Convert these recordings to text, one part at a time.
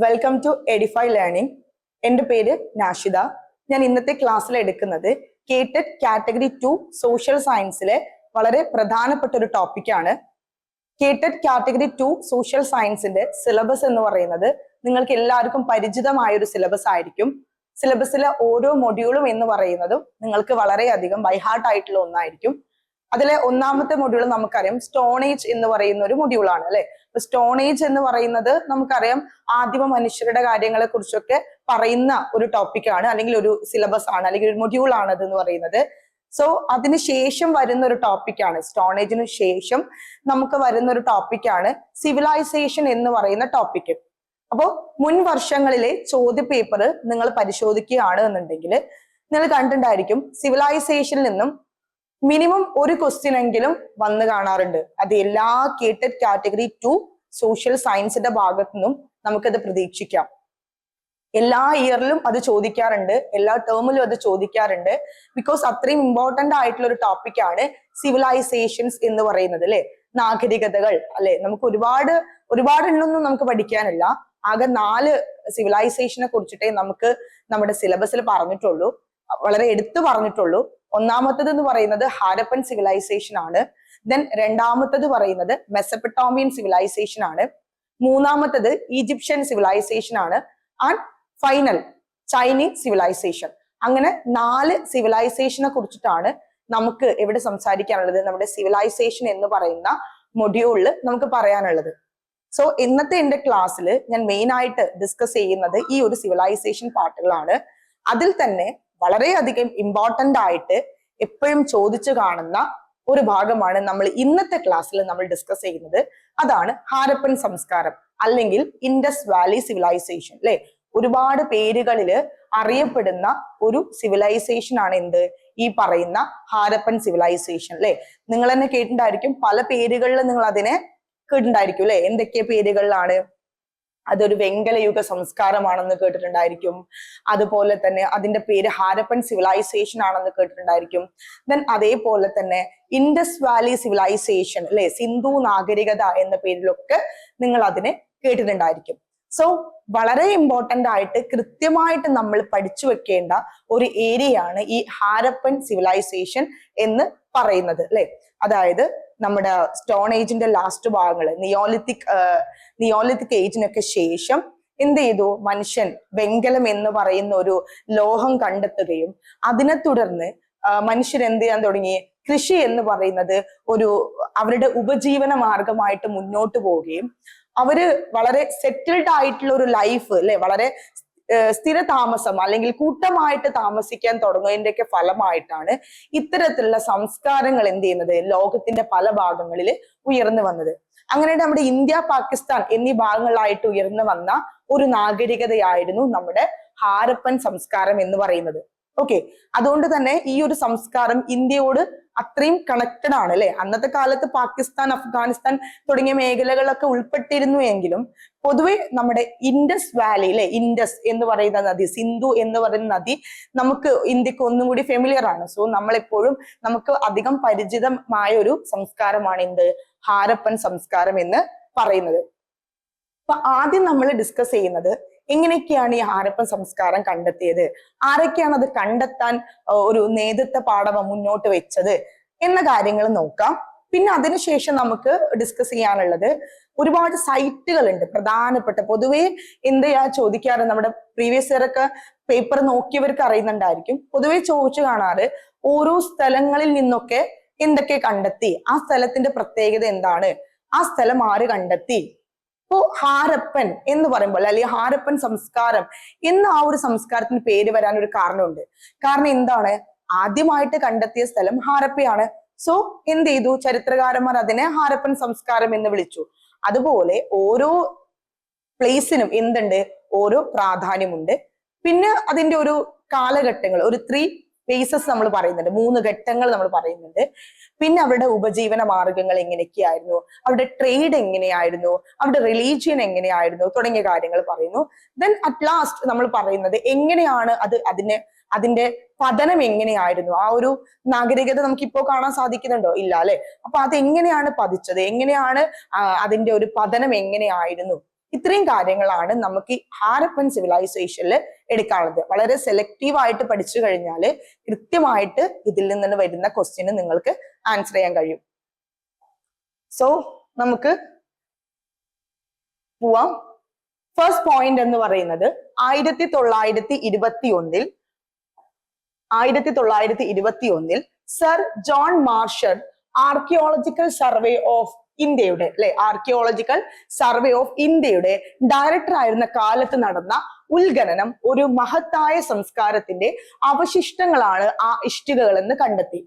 Welcome to edify learning. എൻ്റെ പേര് നാഷിദ. ഞാൻ ഇന്നത്തെ ക്ലാസ്സിൽ എടുക്കുന്നത് കേട്ടഡ് കാറ്റഗറി 2 സോഷ്യൽ സയൻസിലെ വളരെ പ്രധാനപ്പെട്ട ഒരു ടോപ്പിക്കാണ്. കേട്ടഡ് കാറ്റഗറി 2 സോഷ്യൽ സയൻസിന്റെ സിലബസ് എന്ന് പറയുന്നത് നിങ്ങൾക്ക് എല്ലാവർക്കും പരിചിതമായ ഒരു സിലബസ് ആയിരിക്കും. സിലബസിലെ ഓരോ മൊഡ്യൂളും എന്ന് പറയുന്നതും നിങ്ങൾക്ക് വളരെയധികം ബൈഹാർട്ട് ആയിട്ടുള്ള ഒന്നായിരിക്കും. അതിലെ ഒന്നാമത്തെ മൊഡ്യൂൾ നമുക്കറിയാം സ്റ്റോണേജ് എന്ന് പറയുന്ന ഒരു മൊഡ്യൂളാണ് അല്ലെ. സ്റ്റോണേജ് എന്ന് പറയുന്നത് നമുക്കറിയാം ആദിമ മനുഷ്യരുടെ കാര്യങ്ങളെ കുറിച്ചൊക്കെ പറയുന്ന ഒരു ടോപ്പിക്കാണ്, അല്ലെങ്കിൽ ഒരു സിലബസ് ആണ്, അല്ലെങ്കിൽ ഒരു മൊഡ്യൂൾ ആണ് അത് എന്ന് പറയുന്നത്. സോ അതിന് ശേഷം വരുന്ന ഒരു ടോപ്പിക്കാണ്, സ്റ്റോണേജിന് ശേഷം നമുക്ക് വരുന്ന ഒരു ടോപ്പിക്കാണ് സിവിലൈസേഷൻ എന്ന് പറയുന്ന ടോപ്പിക്ക്. അപ്പോൾ മുൻ വർഷങ്ങളിലെ ചോദ്യ പേപ്പർ നിങ്ങൾ പരിശോധിക്കുകയാണ് എന്നുണ്ടെങ്കിൽ നിങ്ങൾ കണ്ടിട്ടുണ്ടായിരിക്കും സിവിലൈസേഷനിൽ നിന്നും മിനിമം ഒരു ക്വസ്റ്റ്യൻ എങ്കിലും വന്ന് കാണാറുണ്ട്. അത് എല്ലാ കേട്ടഡ് കാറ്റഗറി 2 സോഷ്യൽ സയൻസിന്റെ ഭാഗത്തു നിന്നും നമുക്കത് പ്രതീക്ഷിക്കാം. എല്ലാ ഇയറിലും അത് ചോദിക്കാറുണ്ട്, എല്ലാ ടേമിലും അത് ചോദിക്കാറുണ്ട്. ബിക്കോസ് അത്രയും ഇമ്പോർട്ടന്റ് ആയിട്ടുള്ള ഒരു ടോപ്പിക്കാണ് സിവിലൈസേഷൻസ് എന്ന് പറയുന്നത് അല്ലെ. നാഗരികതകൾ അല്ലെ. നമുക്ക് ഒരുപാട് എണ്ണൊന്നും നമുക്ക് പഠിക്കാനില്ല. ആകെ 4 സിവിലൈസേഷനെ കുറിച്ചിട്ടേ നമുക്ക് നമ്മുടെ സിലബസിൽ പറഞ്ഞിട്ടുള്ളൂ, വളരെ എടുത്തു പറഞ്ഞിട്ടുള്ളൂ. ഒന്നാമത്തത് എന്ന് പറയുന്നത് ഹാരപ്പൻ സിവിലൈസേഷൻ ആണ്. ദെൻ രണ്ടാമത്തത് പറയുന്നത് മെസപ്പൊട്ടോമിയൻ സിവിലൈസേഷൻ ആണ്. മൂന്നാമത്തത് ഈജിപ്ഷ്യൻ സിവിലൈസേഷൻ ആണ്. And final Chinese civilization. അങ്ങനെ 4 സിവിലൈസേഷനെ കുറിച്ചിട്ടാണ് നമുക്ക് ഇവിടെ സംസാരിക്കാനുള്ളത്, നമ്മുടെ സിവിലൈസേഷൻ എന്ന് പറയുന്ന മൊഡ്യൂളിൽ നമുക്ക് പറയാനുള്ളത്. സോ ഇന്നത്തെ എന്റെ ക്ലാസ്സിൽ ഞാൻ മെയിൻ ആയിട്ട് ഡിസ്കസ് ചെയ്യുന്നത് ഈ ഒരു സിവിലൈസേഷൻ പാർട്ടുകളാണ്. അതിൽ തന്നെ വളരെയധികം ഇമ്പോർട്ടന്റ് ആയിട്ട് എപ്പോഴും ചോദിച്ചു കാണുന്ന ഒരു ഭാഗമാണ് നമ്മൾ ഇന്നത്തെ ക്ലാസ്സിൽ നമ്മൾ ഡിസ്കസ് ചെയ്യുന്നത്. അതാണ് ഹാരപ്പൻ സംസ്കാരം അല്ലെങ്കിൽ ഇൻഡസ് വാലി സിവിലൈസേഷൻ അല്ലെ. ഒരുപാട് പേരുകളിൽ അറിയപ്പെടുന്ന ഒരു സിവിലൈസേഷൻ ആണ് എന്ത്, ഈ പറയുന്ന ഹാരപ്പൻ സിവിലൈസേഷൻ അല്ലെ. നിങ്ങൾ തന്നെ കേട്ടിട്ടുണ്ടായിരിക്കും, പല പേരുകളിൽ നിങ്ങൾ അതിനെ കേട്ടിട്ടുണ്ടായിരിക്കും അല്ലെ. എന്തൊക്കെ പേരുകളിലാണ്? അതൊരു വെങ്കലയുഗ സംസ്കാരമാണെന്ന് കേട്ടിട്ടുണ്ടായിരിക്കും. അതുപോലെ തന്നെ അതിന്റെ പേര് ഹാരപ്പൻ സിവിലൈസേഷൻ ആണെന്ന് കേട്ടിട്ടുണ്ടായിരിക്കും. ദെൻ അതേപോലെ തന്നെ ഇൻഡസ് വാലി സിവിലൈസേഷൻ അല്ലെ, സിന്ധു നാഗരികത എന്ന പേരിലൊക്കെ നിങ്ങൾ അതിനെ കേട്ടിട്ടുണ്ടായിരിക്കും. സോ വളരെ ഇമ്പോർട്ടന്റ് ആയിട്ട് കൃത്യമായിട്ട് നമ്മൾ പഠിച്ചു വെക്കേണ്ട ഒരു ഏരിയയാണ് ഈ ഹാരപ്പൻ സിവിലൈസേഷൻ എന്ന് പറയുന്നത് അല്ലെ. അതായത് നമ്മുടെ സ്റ്റോൺ ഏജിന്റെ ലാസ്റ്റ് ഭാഗങ്ങൾ, നിയോലിത്തിക് ഏജിനൊക്കെ ശേഷം എന്ത് ചെയ്തു, മനുഷ്യൻ വെങ്കലം എന്ന് പറയുന്ന ഒരു ലോഹം കണ്ടെത്തുകയും അതിനെ തുടർന്ന് മനുഷ്യർ എന്ത് ചെയ്യാൻ തുടങ്ങി, കൃഷി എന്ന് പറയുന്നത് അവരുടെ ഉപജീവന മാർഗമായിട്ട് മുന്നോട്ട് പോവുകയും അവര് വളരെ സെറ്റിൽഡ് ആയിട്ടുള്ള ഒരു ലൈഫ് അല്ലെ, വളരെ സ്ഥിര താമസം അല്ലെങ്കിൽ കൂട്ടമായിട്ട് താമസിക്കാൻ തുടങ്ങുന്നതിന്റെയൊക്കെ ഫലമായിട്ടാണ് ഇത്തരത്തിലുള്ള സംസ്കാരങ്ങൾ എന്ത് ചെയ്യുന്നത് ലോകത്തിന്റെ പല ഭാഗങ്ങളിൽ ഉയർന്നു വന്നത്. അങ്ങനെ നമ്മുടെ ഇന്ത്യ, പാകിസ്ഥാൻ എന്നീ ഭാഗങ്ങളിലായിട്ട് ഉയർന്നു വന്ന ഒരു നാഗരികതയായിരുന്നു നമ്മുടെ ഹാരപ്പൻ സംസ്കാരം എന്ന് പറയുന്നത്. ഓക്കെ, അതുകൊണ്ട് തന്നെ ഈ ഒരു സംസ്കാരം ഇന്ത്യയോട് അത്രയും കണക്റ്റഡ് ആണ് അല്ലെ. അന്നത്തെ കാലത്ത് പാകിസ്ഥാൻ, അഫ്ഗാനിസ്ഥാൻ തുടങ്ങിയ മേഖലകളൊക്കെ ഉൾപ്പെട്ടിരുന്നു എങ്കിലും പൊതുവെ നമ്മുടെ ഇൻഡസ് വാലി അല്ലെ, ഇൻഡസ് എന്ന് പറയുന്ന നദി, സിന്ധു എന്ന് പറയുന്ന നദി നമുക്ക് ഇന്ത്യക്ക് ഒന്നും കൂടി ഫെമിലിയർ ആണ്. സോ നമ്മളെപ്പോഴും നമുക്ക് അധികം പരിചിതമായ ഒരു സംസ്കാരമാണ് എന്ത്, ഹാരപ്പൻ സംസ്കാരം എന്ന് പറയുന്നത്. അപ്പൊ ആദ്യം നമ്മൾ ഡിസ്കസ് ചെയ്യുന്നത് എങ്ങനെയൊക്കെയാണ് ഈ ഹാരപ്പൻ സംസ്കാരം കണ്ടെത്തിയത്, ആരൊക്കെയാണ് അത് കണ്ടെത്താൻ ഒരു നേതൃത്വ പാടവം മുന്നോട്ട് വെച്ചത് എന്ന കാര്യങ്ങൾ നോക്കാം. പിന്നെ അതിനുശേഷം നമുക്ക് ഡിസ്കസ് ചെയ്യാനുള്ളത് ഒരുപാട് സൈറ്റുകൾ ഉണ്ട് പ്രധാനപ്പെട്ട. പൊതുവെ എന്തെയാ ചോദിക്കാറ്, നമ്മുടെ പ്രീവിയസ് ഇയർ ഒക്കെ പേപ്പർ നോക്കിയവർക്ക് അറിയുന്നുണ്ടായിരിക്കും. പൊതുവെ ചോദിച്ചു കാണാറ് ഓരോ സ്ഥലങ്ങളിൽ നിന്നൊക്കെ എന്തൊക്കെ കണ്ടെത്തി, ആ സ്ഥലത്തിന്റെ പ്രത്യേകത എന്താണ്, ആ സ്ഥലം ആര് കണ്ടെത്തി. ഇപ്പോ ഹാരപ്പൻ എന്ന് പറയുമ്പോൾ അല്ലെങ്കിൽ ഹാരപ്പൻ സംസ്കാരം എന്ന ആ ഒരു സംസ്കാരത്തിന് പേര് വരാൻ ഒരു കാരണമുണ്ട്. കാരണം എന്താണ്, ആദ്യമായിട്ട് കണ്ടെത്തിയ സ്ഥലം ഹാരപ്പയാണ്. സോ എന്ത് ചെയ്തു, ചരിത്രകാരന്മാർ അതിനെ ഹാരപ്പൻ സംസ്കാരം എന്ന് വിളിച്ചു. അതുപോലെ ഓരോ പ്ലേസിനും എന്തുണ്ട്, ഓരോ പ്രാധാന്യമുണ്ട്. പിന്നെ അതിന്റെ ഒരു കാലഘട്ടങ്ങൾ, ഒരു 3 ഫേസസ് നമ്മൾ പറയുന്നുണ്ട്, 3 ഘട്ടങ്ങൾ നമ്മൾ പറയുന്നുണ്ട്. പിന്നെ അവരുടെ ഉപജീവന മാർഗങ്ങൾ എങ്ങനെയൊക്കെയായിരുന്നു, അവരുടെ ട്രേഡ് എങ്ങനെയായിരുന്നു, അവരുടെ റിലീജിയൻ എങ്ങനെയായിരുന്നു തുടങ്ങിയ കാര്യങ്ങൾ പറയുന്നു. ദെൻ അറ്റ് ലാസ്റ്റ് നമ്മൾ പറയുന്നത് എങ്ങനെയാണ് അതിന്റെ പതനം എങ്ങനെയായിരുന്നു. ആ ഒരു നാഗരികത നമുക്കിപ്പോ കാണാൻ സാധിക്കുന്നുണ്ടോ? ഇല്ല അല്ലെ. അപ്പൊ അതെങ്ങനെയാണ് പതിച്ചത്, എങ്ങനെയാണ് അതിന്റെ ഒരു പതനം എങ്ങനെയായിരുന്നു ഇത്രയും കാര്യങ്ങളാണ് നമുക്ക് ഈ ഹാരപ്പൻ സിവിലൈസേഷനിൽ എടുക്കാനുള്ളത്. വളരെ സെലക്റ്റീവ് ആയിട്ട് പഠിച്ചു കഴിഞ്ഞാൽ കൃത്യമായിട്ട് ഇതിൽ നിന്ന് വരുന്ന ക്വസ്റ്റ്യന് നിങ്ങൾക്ക് ആൻസർ ചെയ്യാൻ കഴിയും. സോ നമുക്ക് പോവാം. ഫസ്റ്റ് പോയിന്റ് എന്ന് പറയുന്നത് 1921 sir John marshal archaeological survey of ഇന്ത്യയുടെ ആർക്കിയോളജിക്കൽ സർവേ ഓഫ് ഇന്ത്യയുടെ ഡയറക്ടർ ആയിരുന്ന കാലത്ത് നടന്ന ഉത്ഖനനം ഒരു മഹത്തായ സംസ്കാരത്തിന്റെ അവശിഷ്ടങ്ങളാണ് ആ ഇഷ്ടികകൾ എന്ന് കണ്ടെത്തി.